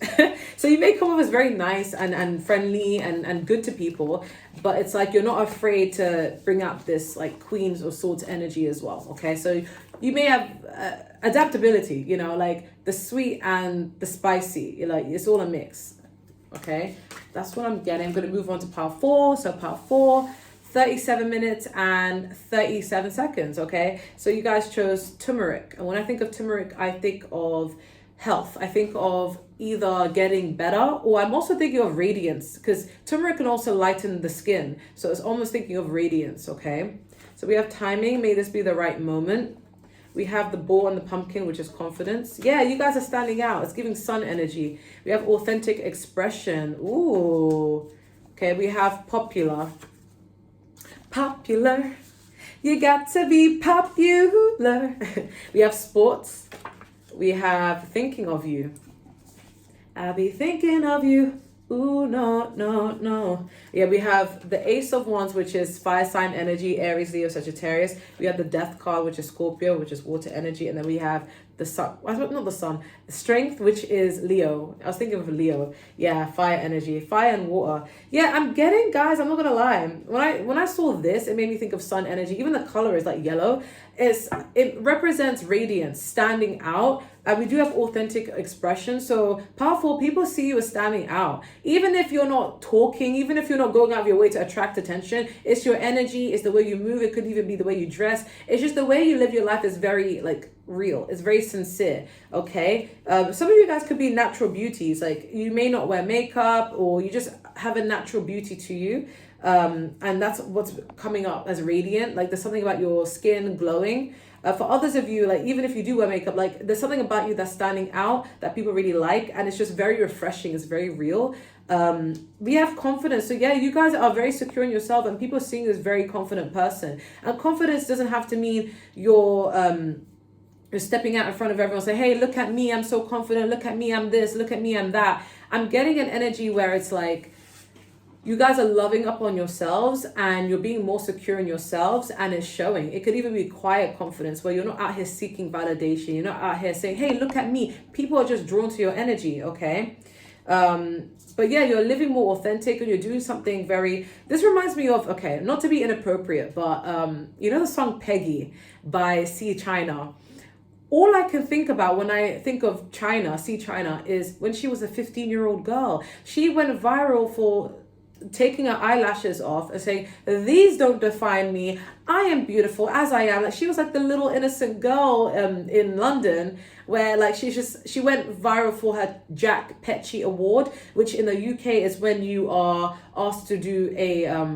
So you may come off as very nice and friendly and good to people, but it's like you're not afraid to bring out this like Queens or Swords energy as well. Okay, so you may have adaptability, you know, like the sweet and the spicy, like it's all a mix. Okay, that's what I'm getting. I'm going to move on to part 4. So part 4, 37 minutes and 37 seconds. Okay, so you guys chose turmeric, and when I think of turmeric, I think of health. I think of either getting better, or I'm also thinking of radiance, because turmeric can also lighten the skin. So it's almost thinking of radiance. Okay, so we have timing. May this be the right moment. We have the bull and the pumpkin, which is confidence. Yeah, you guys are standing out. It's giving sun energy. We have authentic expression. Ooh. Okay, we have popular. Popular. You got to be popular. We have sports. We have thinking of you. I'll be thinking of you. Ooh, no, no, no. Yeah, we have the Ace of Wands, which is fire sign energy, Aries, Leo, Sagittarius. We have the Death card, which is Scorpio, which is water energy. And then we have the sun, not the sun, the Strength, which is Leo. I was thinking of Leo. Yeah, fire energy, fire and water. Yeah, I'm getting, guys, I'm not gonna lie. When I saw this, it made me think of sun energy. Even the color is like yellow. It represents radiance, standing out. And we do have authentic expression. So powerful people see you as standing out. Even if you're not talking, even if you're not going out of your way to attract attention, it's your energy, it's the way you move. It could even be the way you dress. It's just the way you live your life is very like real. It's very sincere. Okay. Some of you guys could be natural beauties. Like you may not wear makeup, or you just have a natural beauty to you. And that's what's coming up as radiant. Like there's something about your skin glowing. For others of you, like even if you do wear makeup, like there's something about you that's standing out that people really like, and it's just very refreshing. It's very real. We have confidence. So yeah, you guys are very secure in yourself, and people are seeing you as a very confident person. And confidence doesn't have to mean you're you're stepping out in front of everyone, say, hey, look at me, I'm so confident, look at me, I'm this, look at me, I'm that. I'm getting an energy where it's like, you guys are loving up on yourselves and you're being more secure in yourselves, and it's showing. It could even be quiet confidence where you're not out here seeking validation. You're not out here saying, hey, look at me. People are just drawn to your energy, okay? But yeah, you're living more authentic and you're doing something very, this reminds me of, okay, not to be inappropriate, but you know the song Peggy by C China? All I can think about when I think of China, C China, is when she was a 15-year-old girl. She went viral for taking her eyelashes off and saying, these don't define me, I am beautiful as I am. Like, she was like the little innocent girl in London, where like she went viral for her Jack Petchy Award, which in the UK is when you are asked to do a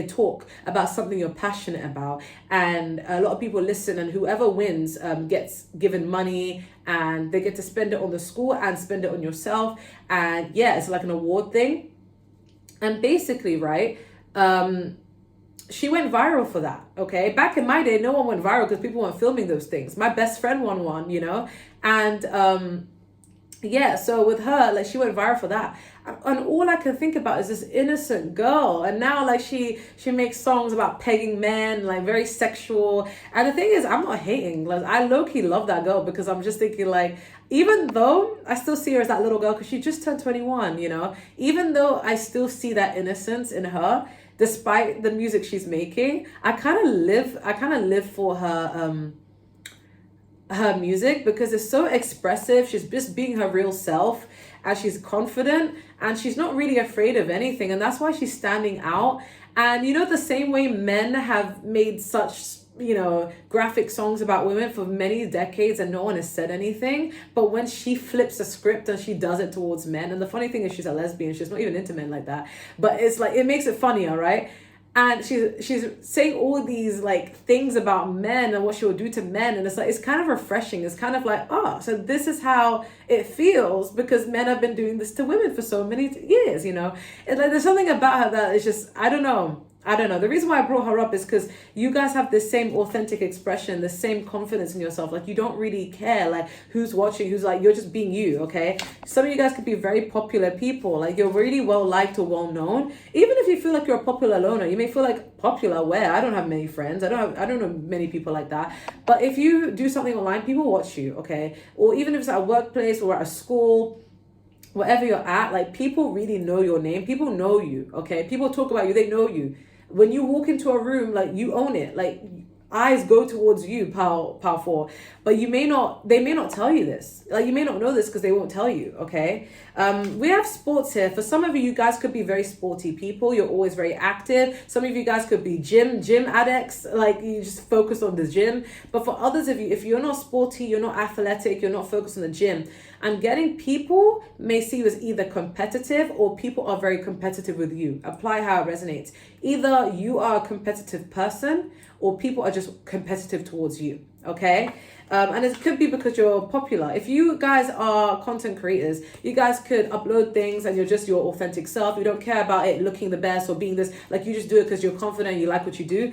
talk about something you're passionate about, and a lot of people listen, and whoever wins gets given money, and they get to spend it on the school and spend it on yourself, and yeah, it's like an award thing. And basically, right, she went viral for that. Okay, back in my day, no one went viral because people weren't filming those things. My best friend won one, you know, and yeah, so with her, like, she went viral for that, and all I can think about is this innocent girl, and now like she makes songs about pegging men, like very sexual. And the thing is, I'm not hating, like, I low-key love that girl, because I'm just thinking, like, even though I still see her as that little girl because she just turned 21, you know, even though I still see that innocence in her, despite the music she's making, I kind of live for her music, because it's so expressive. She's just being her real self, and she's confident, and she's not really afraid of anything, and that's why she's standing out. And you know, the same way men have made such, you know, graphic songs about women for many decades and no one has said anything, but when she flips a script and she does it towards men, and the funny thing is she's a lesbian, she's not even into men like that, but it's like, it makes it funnier, right? And she's saying all these like things about men and what she will do to men, and it's like, it's kind of refreshing. It's kind of like, oh, so this is how it feels, because men have been doing this to women for so many years, you know. And like, there's something about her that is just, I don't know. The reason why I brought her up is because you guys have the same authentic expression, the same confidence in yourself. Like, you don't really care like who's watching, who's like, you're just being you, okay? Some of you guys could be very popular people. Like, you're really well liked or well known. Even if you feel like you're a popular loner, you may feel like, popular where? I don't have many friends. I don't know many people like that. But if you do something online, people watch you, okay? Or even if it's at a workplace or at a school, wherever you're at, like, people really know your name. People know you, okay? People talk about you, they know you. When you walk into a room, like, you own it. Like, eyes go towards you, powerful. But they may not tell you this. Like, you may not know this because they won't tell you, okay? We have sports here. For some of you guys could be very sporty people. You're always very active. Some of you guys could be gym addicts. Like, you just focus on the gym. But for others of you, if you're not sporty, you're not athletic, you're not focused on the gym, I'm getting people may see you as either competitive or people are very competitive with you. Apply how it resonates. Either you are a competitive person or people are just competitive towards you, okay? And it could be because you're popular. If you guys are content creators, you guys could upload things and you're just your authentic self. You don't care about it looking the best or being this, like, you just do it because you're confident, you like what you do.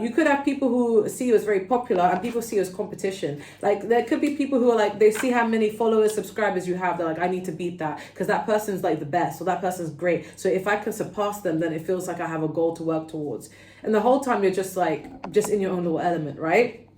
You could have people who see you as very popular and people see you as competition. Like, there could be people who are like, they see how many followers, subscribers you have. They're like, I need to beat that because that person's like the best or that person's great. So if I can surpass them, then it feels like I have a goal to work towards. And the whole time you're just like, just in your own little element, right?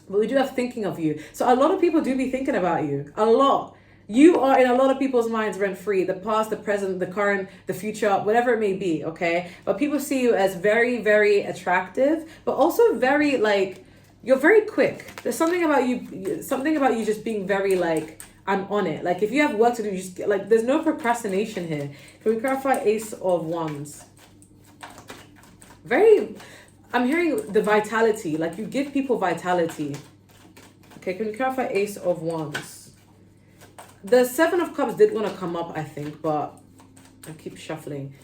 But we do have thinking of you. So a lot of people do be thinking about you. A lot. You are in a lot of people's minds rent free. The past, the present, the current, the future, whatever it may be, okay? But people see you as very, very attractive, but also very, like, you're very quick. There's something about you just being very, like, I'm on it. Like, if you have work to do, you just, like, there's no procrastination here. Can we clarify Ace of Wands? I'm hearing the vitality, like, you give people vitality. Okay, can you clarify Ace of Wands? The Seven of Cups did want to come up, I think, but I keep shuffling.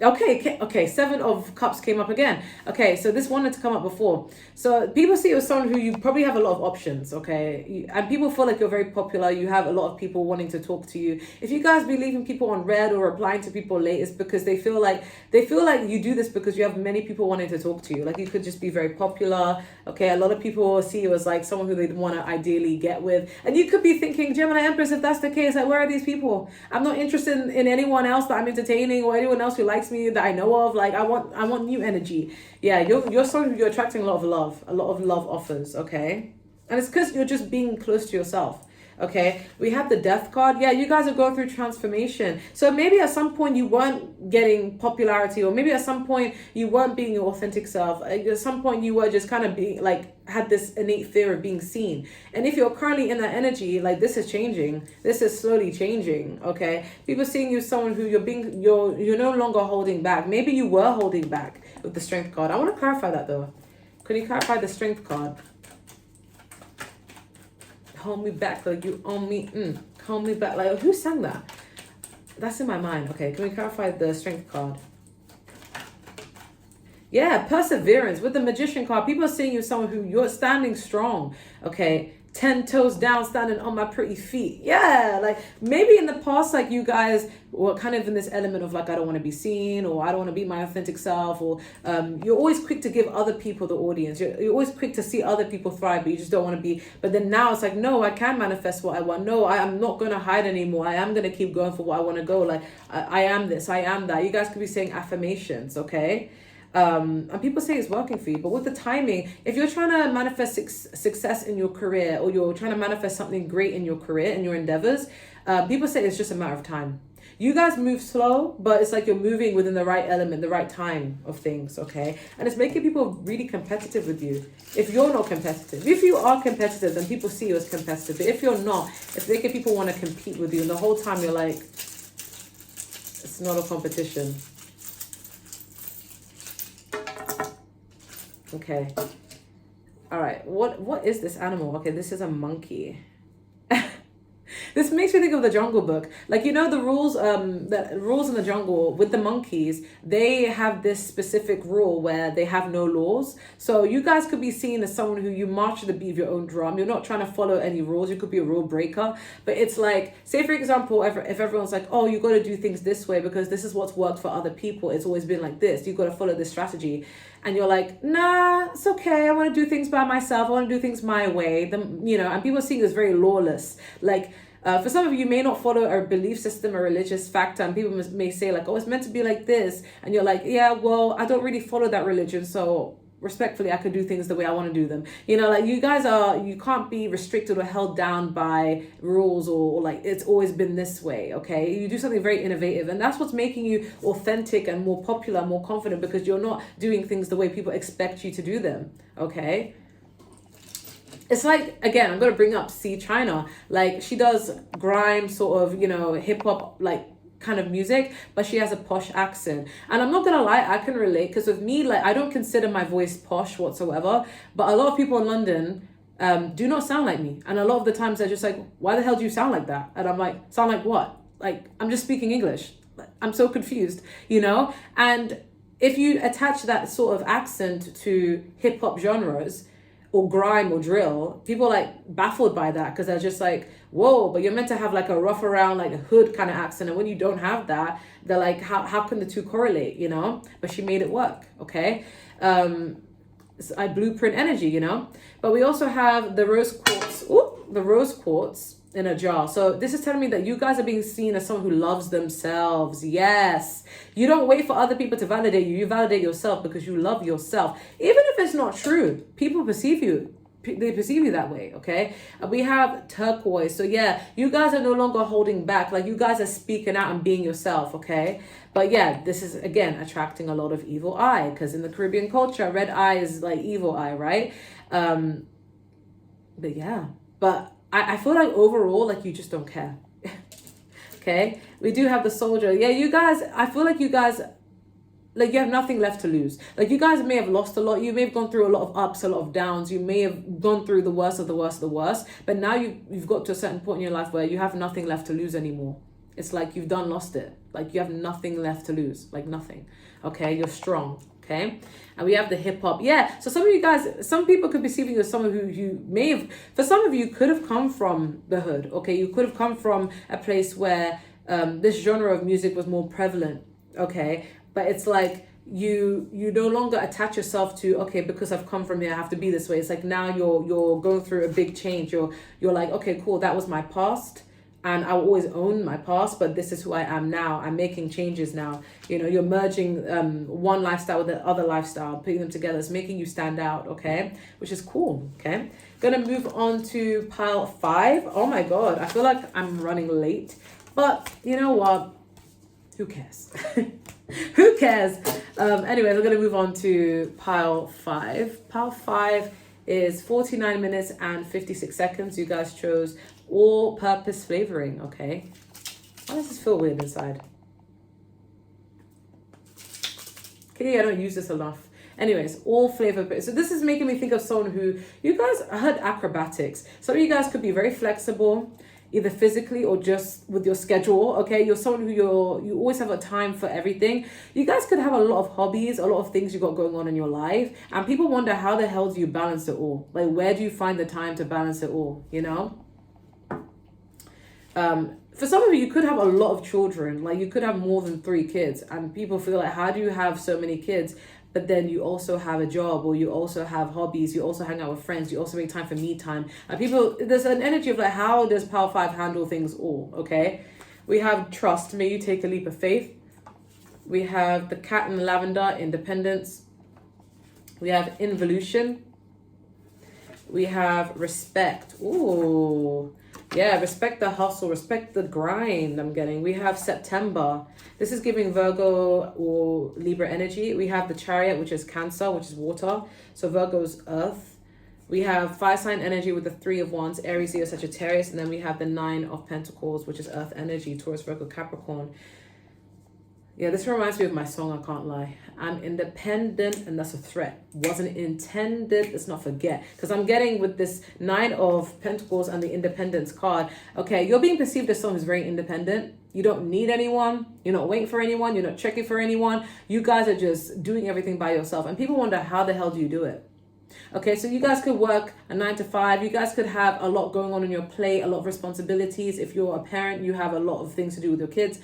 Okay, Seven of Cups came up again. Okay, so this wanted to come up before. So people see you as someone who you probably have a lot of options, okay? And people feel like you're very popular. You have a lot of people wanting to talk to you. If you guys be leaving people on red or replying to people late, it's because they feel like you do this because you have many people wanting to talk to you. Like you could just be very popular, okay? A lot of people see you as like someone who they'd want to ideally get with. And you could be thinking, Gemini Empress, if that's the case, like where are these people? I'm not interested in anyone else that I'm entertaining or anyone else who likes me that I know of. Like I want new energy. Yeah, you're someone who you're attracting a lot of love offers, okay? And it's because you're just being close to yourself. Okay, we have the Death card. Yeah, you guys are going through transformation. So maybe at some point you weren't getting popularity, or maybe at some point you weren't being your authentic self. At some point you were just kind of being like, had this innate fear of being seen. And if you're currently in that energy, like this is changing. This is slowly changing. Okay, people seeing you as someone who you're no longer holding back. Maybe you were holding back with the Strength card. I want to clarify that though. Can you clarify the Strength card? Hold me back like you own me. Hold me back like, who sang that? That's in my mind. Okay, can we clarify the Strength card? Yeah, perseverance with the Magician card. People are seeing you as someone who you're standing strong. Okay, 10 toes down, standing on my pretty feet. Yeah, like maybe in the past, like you guys were kind of in this element of like, I don't want to be seen, or I don't want to be my authentic self, or you're always quick to give other people the audience. You're always quick to see other people thrive, but you just don't want to be. But then now it's like, no, I can manifest what I want. No, I am not going to hide anymore. I am going to keep going for what I want to go. Like I am this, I am that. You guys could be saying affirmations, okay? And people say it's working for you, but with the timing, if you're trying to manifest success in your career, or you're trying to manifest something great in your career and your endeavors, people say it's just a matter of time. You guys move slow, but it's like you're moving within the right element, the right time of things, okay? And it's making people really competitive with you. If you're not competitive, if you are competitive, then people see you as competitive. But if you're not, it's making people want to compete with you. And the whole time you're like, it's not a competition. Okay. All right. What is this animal? Okay, this is a monkey. This makes me think of the Jungle Book. Like, you know, the rules in the jungle with the monkeys, they have this specific rule where they have no laws. So you guys could be seen as someone who you march to the beat of your own drum. You're not trying to follow any rules. You could be a rule breaker. But it's like, say for example, if everyone's like, oh, you got to do things this way because this is what's worked for other people. It's always been like this. You got to follow this strategy. And you're like, nah, it's okay. I want to do things by myself. I want to do things my way. And people see this very lawless. Like, for some of you may not follow a belief system, a religious factor, and people may say like, oh, it's meant to be like this. And you're like, yeah, well, I don't really follow that religion. So respectfully, I could do things the way I want to do them. Like you guys you can't be restricted or held down by rules or like it's always been this way, okay? You do something very innovative, and that's what's making you authentic and more popular, more confident, because you're not doing things the way people expect you to do them, okay? It's like, again, I'm going to bring up China. Like she does grime sort of, hip hop, like kind of music, but she has a posh accent. And I'm not gonna lie, I can relate, because with me, like I don't consider my voice posh whatsoever, but a lot of people in London do not sound like me, and a lot of the times they're just like, why the hell do you sound like that? And I'm like, sound like what? Like I'm just speaking English. I'm so confused, and if you attach that sort of accent to hip-hop genres or grime or drill, people are like baffled by that, because they're just like, whoa, but you're meant to have like a rough around, like a hood kind of accent, and when you don't have that, they're like, how can the two correlate, But she made it work, okay? I blueprint energy, But we also have the rose quartz in a jar. So this is telling me that you guys are being seen as someone who loves themselves. Yes. You don't wait for other people to validate you. You validate yourself because you love yourself. Even if it's not true, people perceive you. They perceive you that way, okay? We have turquoise. So yeah, you guys are no longer holding back. Like you guys are speaking out and being yourself, okay? But yeah, this is, again, attracting a lot of evil eye, because in the Caribbean culture, red eye is like evil eye, right? But yeah, but I feel like overall, like you just don't care. Okay, we do have the soldier. Yeah, you guys, I feel like you guys, like you have nothing left to lose. Like you guys may have lost a lot. You may have gone through a lot of ups, a lot of downs. You may have gone through the worst of the worst of the worst. But now you've got to a certain point in your life where you have nothing left to lose anymore. It's like you've done lost it. Like you have nothing left to lose, like nothing. Okay, you're strong. Okay, and we have the hip hop. Yeah, so some of you guys, some people could perceive you as someone who you may have, for some of you could have come from the hood. Okay, you could have come from a place where this genre of music was more prevalent. Okay, but it's like you no longer attach yourself to, okay, because I've come from here, I have to be this way. It's like now you're going through a big change. You're like, okay, cool, that was my past. And I will always own my past, but this is who I am now. I'm making changes now. You know, you're merging one lifestyle with the other lifestyle, putting them together. It's making you stand out, okay? Which is cool, okay? Gonna move on to pile 5. Oh my God, I feel like I'm running late. But you know what? Who cares? Who cares? Anyway, we're gonna move on to pile 5. Pile 5 is 49 minutes and 56 seconds. You guys chose all-purpose flavoring, okay? Why does this feel weird inside? Okay, I don't use this enough. Anyways, all flavor. So this is making me think of someone who, you guys heard acrobatics. Some of you guys could be very flexible, either physically or just with your schedule, okay? You're someone who you always have a time for everything. You guys could have a lot of hobbies, a lot of things you got going on in your life, and people wonder how the hell do you balance it all? Like, where do you find the time to balance it all, you know? For some of you could have a lot of children, like you could have more than 3 kids, and people feel like, how do you have so many kids? But then you also have a job, or you also have hobbies, you also hang out with friends, you also make time for me time. And people, there's an energy of like, how does Power 5 handle things all, okay? We have trust, may you take a leap of faith. We have the cat and lavender, independence. We have involution. We have respect. Ooh. Yeah, respect the hustle, respect the grind I'm getting. We have September. This is giving Virgo or Libra energy. We have the Chariot, which is Cancer, which is water. So Virgo's earth. We have fire sign energy with the 3 of Wands, Aries, Leo, Sagittarius. And then we have the 9 of Pentacles, which is earth energy, Taurus, Virgo, Capricorn. Yeah, this reminds me of my song, I can't lie. I'm independent and that's a threat. Wasn't intended, let's not forget. Because I'm getting with this 9 of Pentacles and the independence card. Okay, you're being perceived as someone who's very independent. You don't need anyone. You're not waiting for anyone. You're not checking for anyone. You guys are just doing everything by yourself. And people wonder, how the hell do you do it? Okay, so you guys could work a 9 to 5. You guys could have a lot going on your plate, a lot of responsibilities. If you're a parent, you have a lot of things to do with your kids.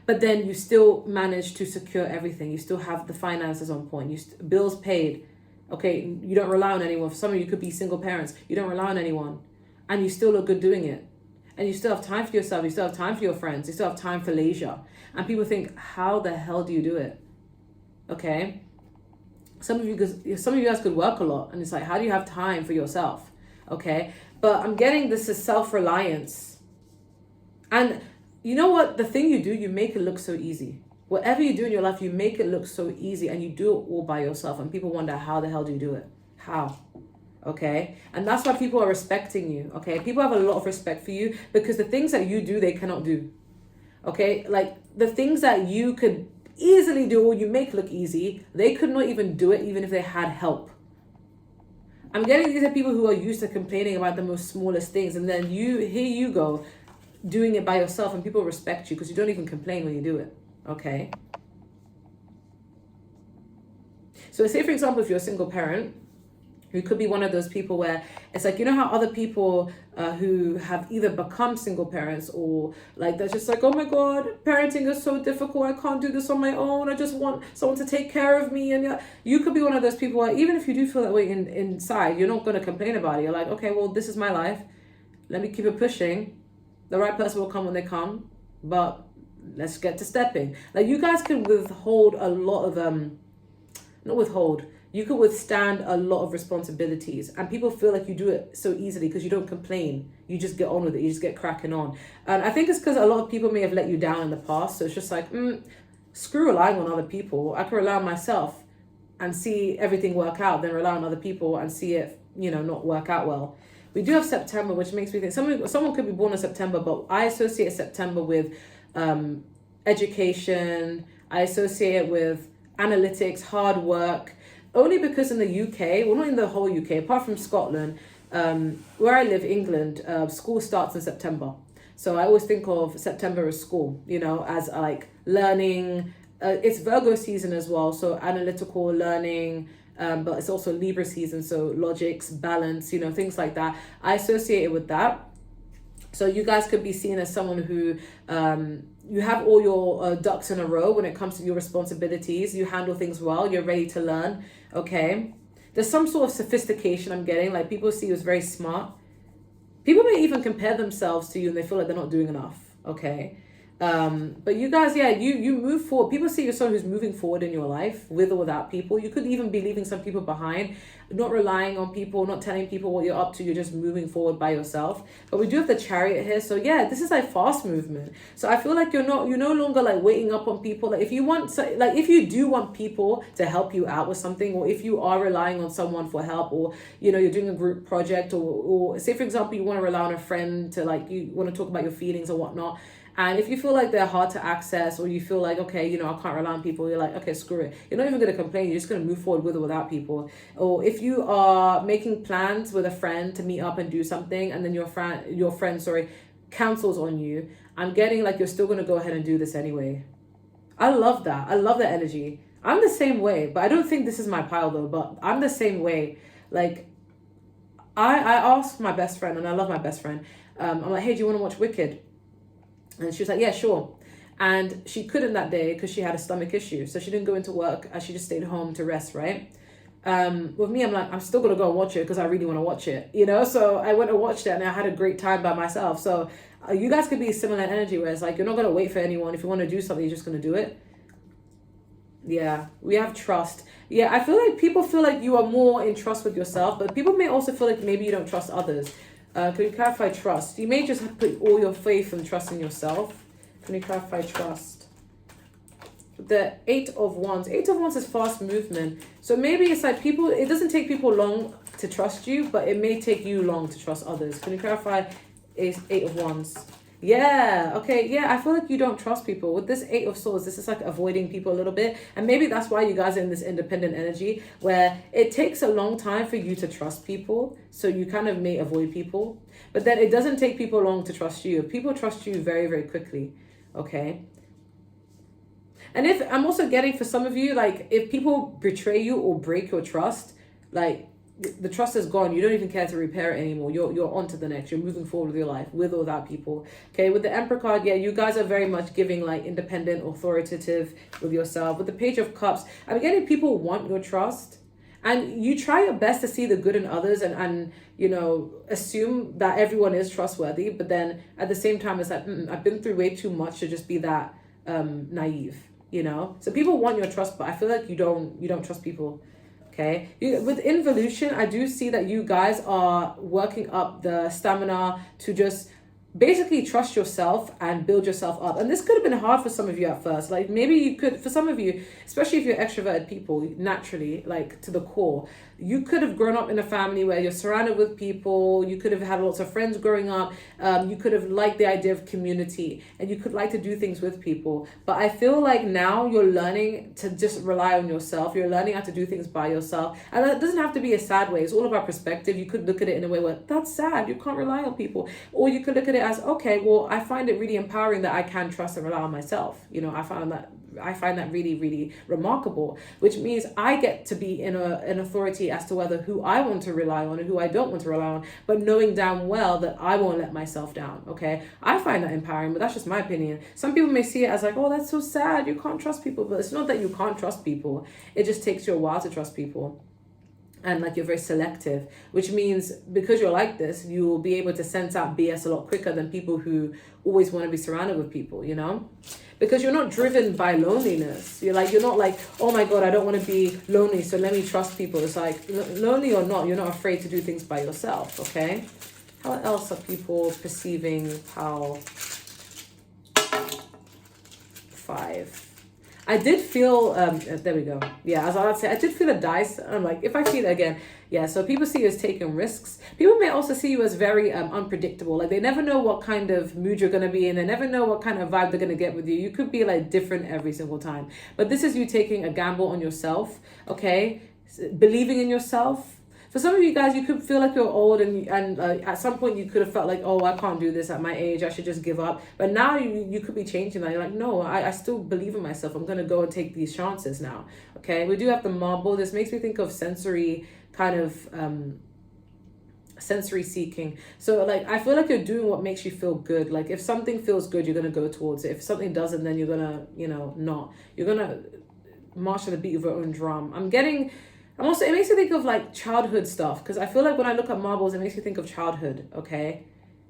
But then you still manage to secure everything. You still have the finances on point. Bills paid. Okay, you don't rely on anyone. For some of you could be single parents. You don't rely on anyone. And you still look good doing it. And you still have time for yourself. You still have time for your friends. You still have time for leisure. And people think, how the hell do you do it? Okay. Some of you guys could work a lot. And it's like, how do you have time for yourself? Okay. But I'm getting this is self-reliance. And you know what? The thing you do, you make it look so easy. Whatever you do in your life, you make it look so easy and you do it all by yourself. And people wonder, how the hell do you do it? How? Okay? And that's why people are respecting you. Okay? People have a lot of respect for you because the things that you do, they cannot do. Okay? Like the things that you could easily do or you make look easy, they could not even do it even if they had help. I'm getting these are people who are used to complaining about the most smallest things. And then here you go, doing it by yourself, and people respect you because you don't even complain when you do it. Okay, so say for example, if you're a single parent, you could be one of those people where it's like, you know how other people who have either become single parents or like they're just like, oh my god, parenting is so difficult, I can't do this on my own, I just want someone to take care of me. And you could be one of those people where even if you do feel that way inside, you're not going to complain about it. You're like, okay, well, this is my life, let me keep it pushing. The right person will come when they come, but let's get to stepping. Like you guys can withhold a lot of not withhold. You could withstand a lot of responsibilities, and people feel like you do it so easily because you don't complain. You just get on with it. You just get cracking on. And I think it's because a lot of people may have let you down in the past. So it's just like, screw relying on other people. I can rely on myself and see everything work out. Then rely on other people and see it, not work out well. We do have September, which makes me think someone could be born in September, but I associate September with education. I associate it with analytics, hard work, only because in the UK, well, not in the whole UK, apart from Scotland, where I live, England, school starts in September. So I always think of September as school, you know, as like learning. It's Virgo season as well, so analytical learning, but it's also Libra season, so logics, balance, you know, things like that. I associate it with that. So you guys could be seen as someone who you have all your ducks in a row when it comes to your responsibilities. You handle things well. You're ready to learn. Okay. There's some sort of sophistication I'm getting. Like people see you as very smart. People may even compare themselves to you and they feel like they're not doing enough. Okay. But you guys, yeah, you move forward. People see you as someone who's moving forward in your life with or without people. You could even be leaving some people behind, not relying on people, not telling people what you're up to. You're just moving forward by yourself. But we do have the Chariot here. So yeah, this is like fast movement. So I feel like you're no longer like waiting up on people. Like if you want, like if you do want people to help you out with something, or if you are relying on someone for help, or, you know, you're doing a group project, or say for example, you want to rely on a friend to, like, you want to talk about your feelings or whatnot. And if you feel like they're hard to access, or you feel like, okay, you know, I can't rely on people, you're like, okay, screw it. You're not even going to complain. You're just going to move forward with or without people. Or if you are making plans with a friend to meet up and do something, and then your friend, counsels on you, I'm getting like you're still going to go ahead and do this anyway. I love that. I love that energy. I'm the same way, but I don't think this is my pile though, but I'm the same way. Like, I asked my best friend, and I love my best friend. I'm like, hey, do you want to watch Wicked? And she was like, yeah, sure. And she couldn't that day because she had a stomach issue. So she didn't go into work, and she just stayed home to rest, right? With me, I'm like, I'm still going to go and watch it because I really want to watch it, you know? So I went and watched it, and I had a great time by myself. So you guys could be similar energy, where it's like, you're not going to wait for anyone. If you want to do something, you're just going to do it. Yeah, we have trust. Yeah, I feel like people feel like you are more in trust with yourself, but people may also feel like maybe you don't trust others. Can you clarify trust? You may just have to put all your faith and trust in yourself. Can you clarify trust? The 8 of Wands. 8 of Wands is fast movement. So maybe it's like people, it doesn't take people long to trust you, but it may take you long to trust others. Can you clarify 8 of Wands? Yeah, okay, yeah, I feel like you don't trust people. With this 8 of Swords, this is like avoiding people a little bit. And maybe that's why you guys are in this independent energy, where it takes a long time for you to trust people. So you kind of may avoid people. But then it doesn't take people long to trust you. People trust you very, very quickly, okay? And if I'm also getting, for some of you, like, if people betray you or break your trust, like, the trust is gone. You don't even care to repair it anymore. You're on to the next. You're moving forward with your life, with or without people. Okay, with the Emperor card, yeah, you guys are very much giving like independent, authoritative with yourself. With the Page of Cups, I'm getting people want your trust, and you try your best to see the good in others, and you know, assume that everyone is trustworthy. But then at the same time, it's like, I've been through way too much to just be that naive, you know. So people want your trust, but I feel like you don't trust people. Okay, with involution, I do see that you guys are working up the stamina to just basically trust yourself and build yourself up. And this could have been hard for some of you at first. Like maybe you could, for some of you, especially if you're extroverted people, naturally, like to the core, you could have grown up in a family where you're surrounded with people. You could have had lots of friends growing up. You could have liked the idea of community, and you could like to do things with people. But I feel like now you're learning to just rely on yourself. You're learning how to do things by yourself. And that doesn't have to be a sad way. It's all about perspective. You could look at it in a way where that's sad. You can't rely on people. Or you could look at it as, okay, well, I find it really empowering that I can trust and rely on myself. You know, I find that really, really remarkable, which means I get to be in an authority as to whether who I want to rely on and who I don't want to rely on, but knowing damn well that I won't let myself down, okay? I find that empowering, but that's just my opinion. Some people may see it as like, oh, that's so sad, you can't trust people, but it's not that you can't trust people. It just takes you a while to trust people. And like you're very selective, which means because you're like this, you will be able to sense out BS a lot quicker than people who always want to be surrounded with people, you know? Because you're not driven by loneliness. You're not like, oh my God, I don't want to be lonely, so let me trust people. It's like, lonely or not, you're not afraid to do things by yourself, okay? How else are people perceiving how 5? I did feel, there we go. Yeah, as I would say, I did feel a dice. I'm like, if I feel it again, yeah. So people see you as taking risks. People may also see you as very unpredictable. Like they never know what kind of mood you're going to be in. They never know what kind of vibe they're going to get with you. You could be like different every single time. But this is you taking a gamble on yourself, okay? Believing in yourself. For some of you guys, you could feel like you're old, and at some point you could have felt like, oh, I can't do this at my age, I should just give up. But now you could be changing that. You're like, no, I still believe in myself. I'm going to go and take these chances now. Okay, we do have the marble. This makes me think of sensory kind of sensory seeking. So like, I feel like you're doing what makes you feel good. Like if something feels good, you're going to go towards it. If something doesn't, then you're going to, not. You're going to march to the beat of your own drum. I'm also, it makes me think of like childhood stuff, because I feel like when I look at marbles, it makes me think of childhood. Okay,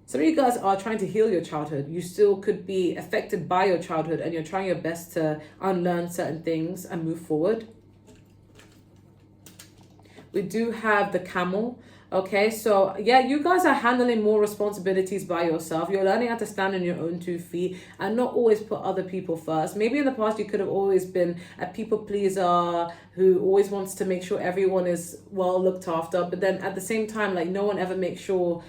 some of you guys are trying to heal your childhood. You still could be affected by your childhood, and you're trying your best to unlearn certain things and move forward. We do have the camel. Okay, so yeah, you guys are handling more responsibilities by yourself. You're learning how to stand on your own 2 feet and not always put other people first. Maybe in the past you could have always been a people pleaser who always wants to make sure everyone is well looked after, but then at the same time, like no one ever makes sure,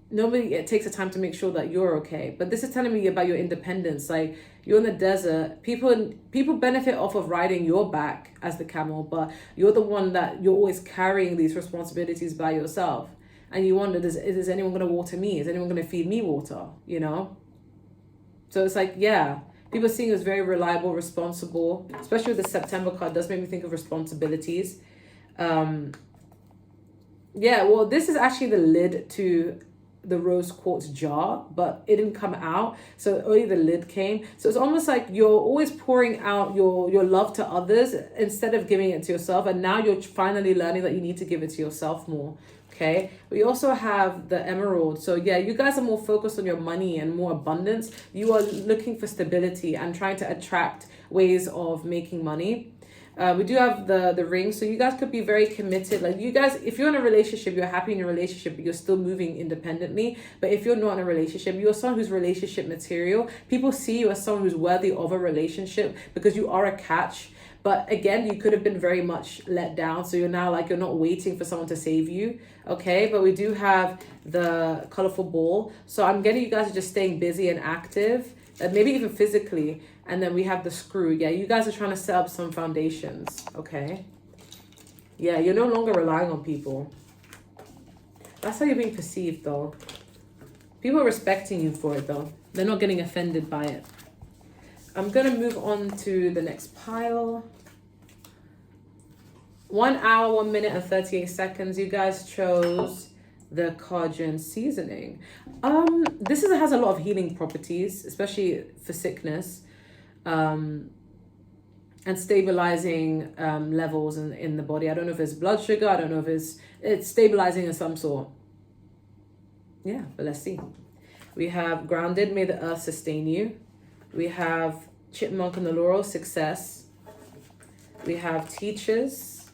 nobody takes the time to make sure that you're okay. But this is telling me about your independence. Like you're in the desert, people benefit off of riding your back as the camel, but you're the one that you're always carrying these responsibilities by yourself. And you wonder, is anyone going to water me? Is anyone going to feed me water? So it's like, yeah, people seeing you as very reliable, responsible, especially with the September card does make me think of responsibilities. Yeah, well, this is actually the lid to the rose quartz jar, but it didn't come out, so only the lid came. So it's almost like you're always pouring out your love to others instead of giving it to yourself, and now you're finally learning that you need to give it to yourself more. Okay, we also have the emerald. So yeah, you guys are more focused on your money and more abundance. You are looking for stability and trying to attract ways of making money. We do have the ring, so you guys could be very committed. Like you guys, if you're in a relationship, you're happy in your relationship, but you're still moving independently. But if you're not in a relationship, you're someone who's relationship material. People see you as someone who's worthy of a relationship because you are a catch. But again, you could have been very much let down. So you're now like, you're not waiting for someone to save you. Okay, but we do have the colorful ball. So I'm getting you guys are just staying busy and active, maybe even physically. And then we have the screw. Yeah, you guys are trying to set up some foundations. Okay. Yeah, you're no longer relying on people. That's how you're being perceived, though. People are respecting you for it, though. They're not getting offended by it. I'm going to move on to the next pile. 1 hour, 1 minute and 38 seconds. You guys chose the Cajun seasoning. This has a lot of healing properties, especially for sickness. And stabilizing levels in the body. I don't know if it's blood sugar. I don't know if it's stabilizing of some sort. Yeah, but let's see. We have grounded, may the earth sustain you. We have chipmunk and the laurel, success. We have teachers.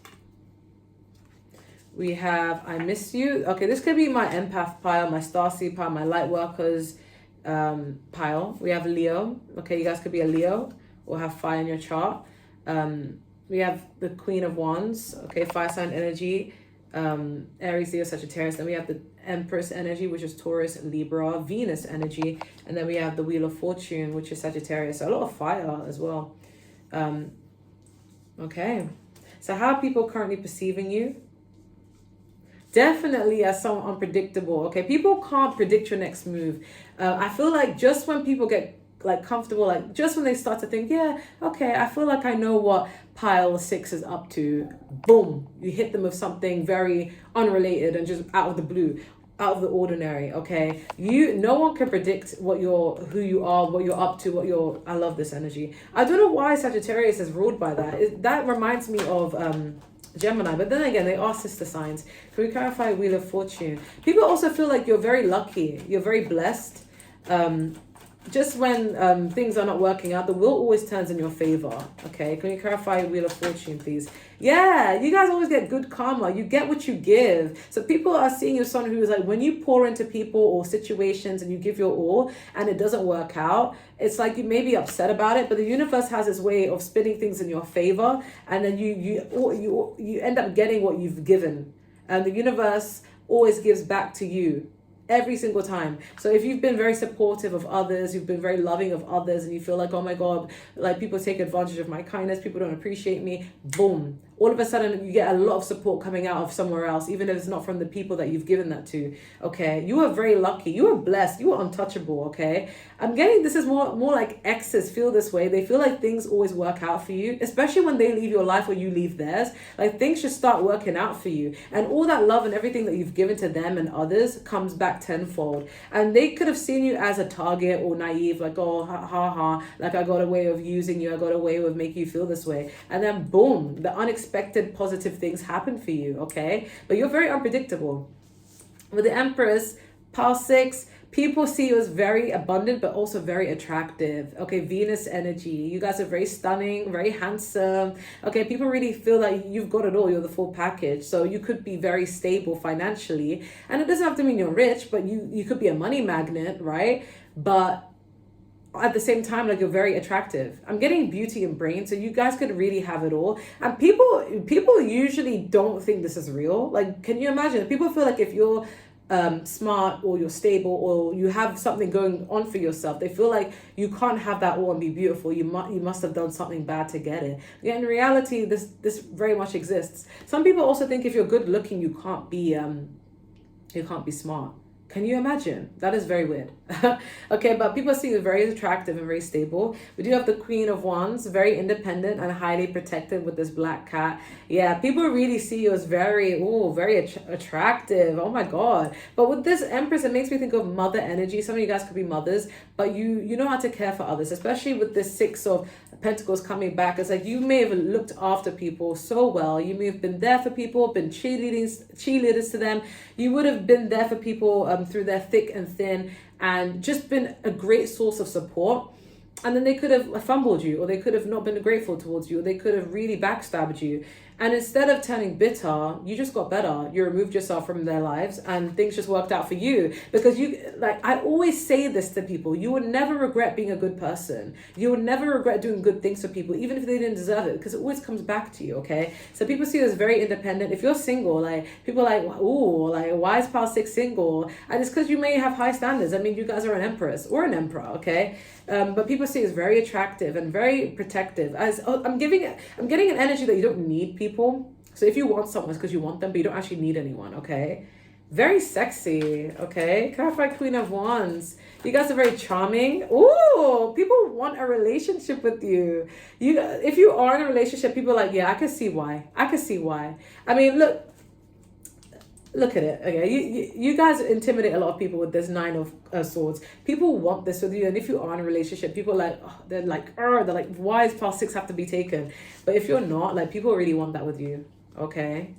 We have I miss you. Okay, this could be my empath pile, my starseed pile, my light workers pile. We have Leo. Okay, you guys could be a Leo or have fire in your chart. We have the Queen of Wands. Okay, fire sign energy. Aries, Leo, Sagittarius. Then we have the Empress energy, which is Taurus, Libra, Venus energy. And then we have the Wheel of Fortune, which is Sagittarius. So a lot of fire as well. Okay, so how are people currently perceiving you? Definitely as someone unpredictable. Okay, people can't predict your next move. I feel like just when people get like comfortable, like just when they start to think, yeah, okay, I feel like I know what pile 6 is up to, boom, you hit them with something very unrelated and just out of the blue, out of the ordinary. Okay, no one can predict who you are, what you're up to, I love this energy. I don't know why Sagittarius is ruled by that. That reminds me of Gemini, but then again, they are sister signs. Can we clarify Wheel of Fortune? People also feel like you're very lucky, you're very blessed. Just when things are not working out, the wheel always turns in your favor. Okay, can you clarify Wheel of Fortune, please? Yeah, you guys always get good karma. You get what you give. So people are seeing you as someone who is like, when you pour into people or situations and you give your all and it doesn't work out, it's like you may be upset about it, but the universe has its way of spinning things in your favor, and then you end up getting what you've given, and the universe always gives back to you. Every single time. So if you've been very supportive of others, you've been very loving of others, and you feel like, oh my God, like people take advantage of my kindness, people don't appreciate me, boom, all of a sudden you get a lot of support coming out of somewhere else, even if it's not from the people that you've given that to. Okay, you are very lucky, you are blessed, you are untouchable. Okay, I'm getting this is more like exes feel this way. They feel like things always work out for you, especially when they leave your life or you leave theirs. Like things just start working out for you, and all that love and everything that you've given to them and others comes back tenfold. And they could have seen you as a target or naive, like, oh, ha, like I got a way of using you, I got a way of making you feel this way, and then boom, the unexpected positive things happen for you. Okay, but you're very unpredictable. With the Empress, Pile 6, people see you as very abundant, but also very attractive. Okay, Venus energy. You guys are very stunning, very handsome. Okay, people really feel like you've got it all. You're the full package. So you could be very stable financially. And it doesn't have to mean you're rich, but you could be a money magnet, right? But at the same time, like, you're very attractive. I'm getting beauty and brain, so you guys could really have it all. And people usually don't think this is real. Like, can you imagine? People feel like if you're smart or you're stable or you have something going on for yourself, they feel like you can't have that all and be beautiful. You must have done something bad to get it. Yeah, in reality, this very much exists. Some people also think if you're good looking, you can't be smart. Can you imagine? That is very weird. Okay, but people see you very attractive and very stable. We do have the Queen of Wands, very independent and highly protected with this black cat. Yeah, people really see you as very attractive. Oh my God. But with this Empress, it makes me think of mother energy. Some of you guys could be mothers, but you know how to care for others, especially with this Six of Pentacles coming back. It's like you may have looked after people so well. You may have been there for people, been cheerleaders to them. You would have been there for people through their thick and thin, and just been a great source of support. And then they could have fumbled you, or they could have not been grateful towards you, or they could have really backstabbed you. And instead of turning bitter, you just got better. You removed yourself from their lives and things just worked out for you. Because I always say this to people, you would never regret being a good person. You would never regret doing good things for people, even if they didn't deserve it, because it always comes back to you, okay? So people see you as very independent. If you're single, like, people are like, ooh, like, why is Pile 6 single? And it's because you may have high standards. I mean, you guys are an Empress or an Emperor, okay? But people see as very attractive and very protective. I'm getting an energy that you don't need people. So if you want someone, it's because you want them, but you don't actually need anyone, okay? Very sexy, okay? Clarify Queen of Wands. You guys are very charming. Ooh, people want a relationship with you. If you are in a relationship, people are like, yeah, I can see why. I mean, look at it. Okay, you guys intimidate a lot of people with this Nine of Swords. People want this with you, and if you are in a relationship, people are like, they're like, why does Pile 6 have to be taken? But if you're not, like, people really want that with you. Okay.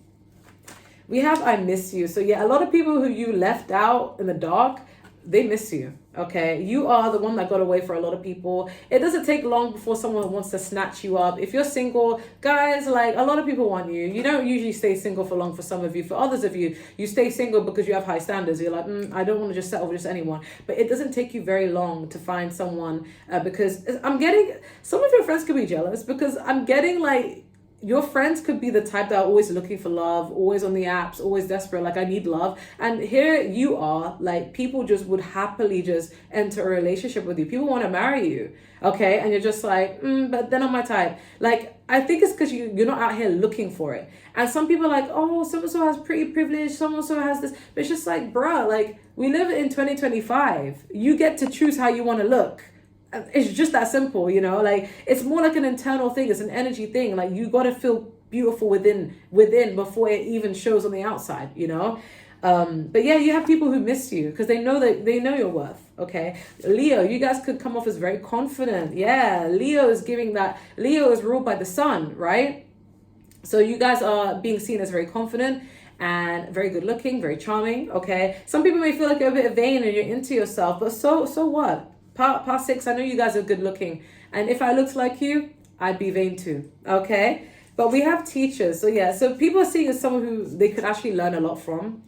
We have I miss you. So yeah, a lot of people who you left out in the dark, they miss you. Okay, you are the one that got away for a lot of people. It doesn't take long before someone wants to snatch you up. If you're single, guys, like, a lot of people want you. You don't usually stay single for long for some of you. For others of you, you stay single because you have high standards. You're like, I don't want to just settle with just anyone. But it doesn't take you very long to find someone because I'm getting, some of your friends could be jealous because I'm getting like, your friends could be the type that are always looking for love, always on the apps, always desperate, like, I need love. And here you are, like, people just would happily just enter a relationship with you. People want to marry you, okay? And you're just like, but they're not my type. Like, I think it's because you're not out here looking for it. And some people are like, oh, so-and-so has pretty privilege, so-and-so has this. But it's just like, bruh, like, we live in 2025. You get to choose how you want to look. It's just that simple, you know, like, it's more like an internal thing. It's an energy thing. Like, you got to feel beautiful within before it even shows on the outside, you know. But yeah, you have people who miss you because they know your worth. Okay, Leo, you guys could come off as very confident. Yeah, Leo is ruled by the sun, right? So you guys are being seen as very confident and very good looking, very charming. Okay, some people may feel like you're a bit vain and you're into yourself, but so what? Past 6, I know you guys are good looking, and if I looked like you, I'd be vain too. Okay, but we have teachers, so yeah, so people are seeing as someone who they could actually learn a lot from.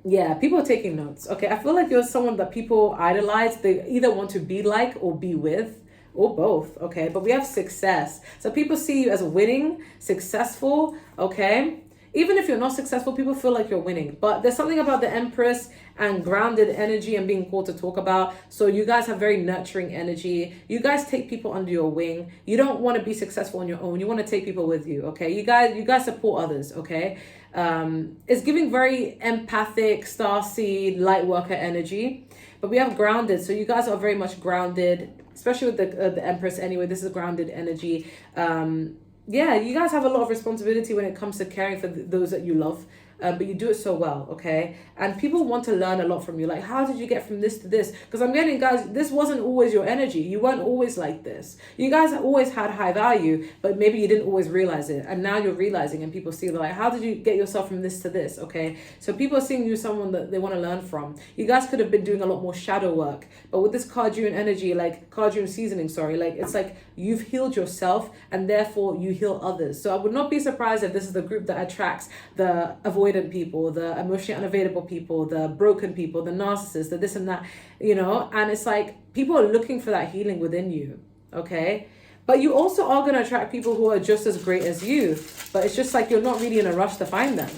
Yeah, people are taking notes. Okay, I feel like you're someone that people idolize. They either want to be like or be with, or both. Okay, but we have success, so people see you as winning, successful. Okay, even if you're not successful, people feel like you're winning. But there's something about the Empress and grounded energy and being cool to talk about. So you guys have very nurturing energy. You guys take people under your wing. You don't want to be successful on your own. You want to take people with you, okay? You guys support others, okay? It's giving very empathic, starseed, light worker energy. But we have grounded, so you guys are very much grounded, especially with the Empress anyway. This is grounded energy. Yeah, you guys have a lot of responsibility when it comes to caring for those that you love. But you do it so well, okay? And people want to learn a lot from you. Like, how did you get from this to this? Because I'm getting, guys, this wasn't always your energy. You weren't always like this. You guys always had high value, but maybe you didn't always realize it. And now you're realizing, and people see, like, how did you get yourself from this to this, okay? So people are seeing you someone that they want to learn from. You guys could have been doing a lot more shadow work. But with this Cajun energy, like, Cajun seasoning, sorry, like, it's like you've healed yourself, and therefore you heal others. So I would not be surprised if this is the group that attracts the avoidant people, the emotionally unavailable people, the broken people, the narcissists, the this and that, you know. And it's like people are looking for that healing within you, okay? But you also are going to attract people who are just as great as you, but it's just like you're not really in a rush to find them,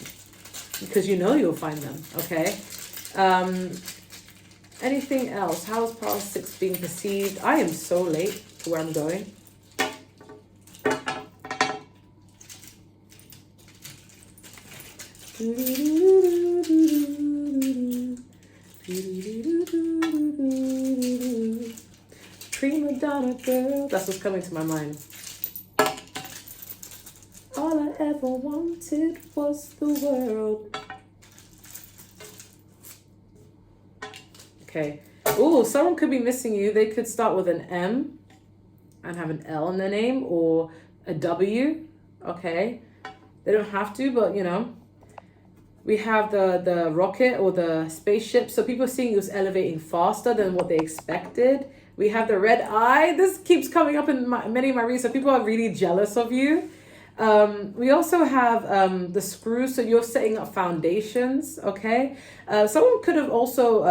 because you know you'll find them, okay? Anything else? How is Power 6 being perceived? I am so late to where I'm going. Prima donna girl. That's what's coming to my mind. All I ever wanted was the world. Okay. Oh, someone could be missing you. They could start with an M and have an L in their name, or a W. Okay. They don't have to, but you know. We have the rocket or the spaceship. So people are seeing you as elevating faster than what they expected. We have the red eye. This keeps coming up in many of my reads. So people are really jealous of you. We also have the screw. So you're setting up foundations, okay? Someone could have also,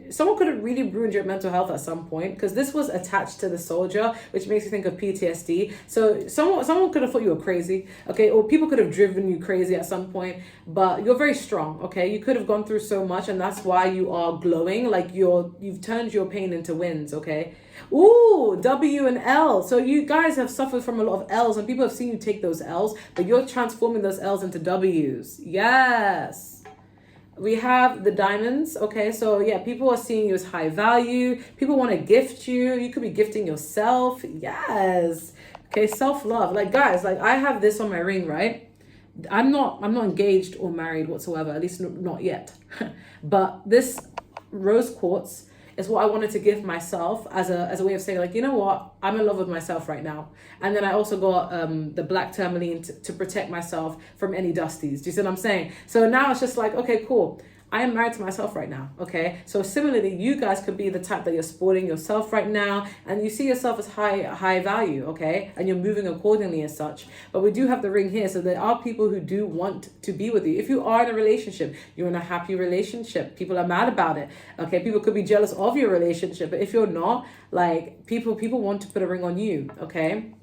someone could have really ruined your mental health at some point, because this was attached to the soldier, which makes you think of PTSD. So someone could have thought you were crazy, okay? Or people could have driven you crazy at some point, but you're very strong, okay? You could have gone through so much, and that's why you are glowing. Like you've turned your pain into wins, okay? Ooh, W and L. So you guys have suffered from a lot of L's, and people have seen you take those L's, but you're transforming those L's into W's. Yes. We have the diamonds. Okay, so yeah, people are seeing you as high value. People want to gift you. You could be gifting yourself. Yes. Okay, self-love. Like, guys, like I have this on my ring, right? I'm not engaged or married whatsoever, at least not yet. But this rose quartz is what I wanted to give myself as a way of saying, like, you know what, I'm in love with myself right now. And then I also got the black tourmaline to protect myself from any dusties. Do you see what I'm saying? So now it's just like, okay, cool. I am married to myself right now, okay? So similarly, you guys could be the type that you're sporting yourself right now, and you see yourself as high value, okay? And you're moving accordingly as such. But we do have the ring here, so there are people who do want to be with you. If you are in a relationship, you're in a happy relationship, people are mad about it, okay? People could be jealous of your relationship, but if you're not, like, people want to put a ring on you, okay?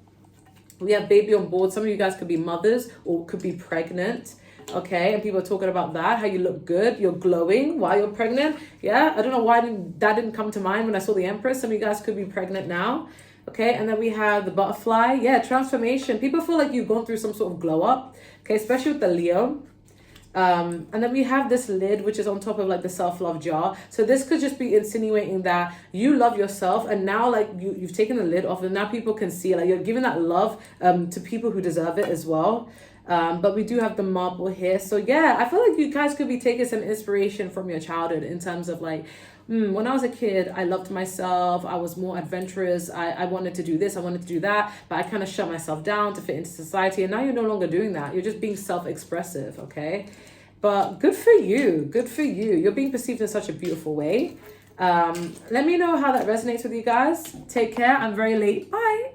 We have baby on board. Some of you guys could be mothers or could be pregnant. Okay, and people are talking about that, how you look good, you're glowing while you're pregnant. Yeah, I don't know why that didn't come to mind when I saw the Empress. Some of you guys could be pregnant now. Okay, and then we have the butterfly. Yeah, transformation. People feel like you've gone through some sort of glow up. Okay, especially with the Leo. And then we have this lid, which is on top of like the self-love jar. So this could just be insinuating that you love yourself, and now like you've taken the lid off, and now people can see, like, you're giving that love to people who deserve it as well. But we do have the marble here. So yeah, I feel like you guys could be taking some inspiration from your childhood in terms of like, when I was a kid, I loved myself. I was more adventurous. I wanted to do this. I wanted to do that. But I kind of shut myself down to fit into society. And now you're no longer doing that. You're just being self-expressive, okay? But good for you. Good for you. You're being perceived in such a beautiful way. Let me know how that resonates with you guys. Take care. I'm very late. Bye.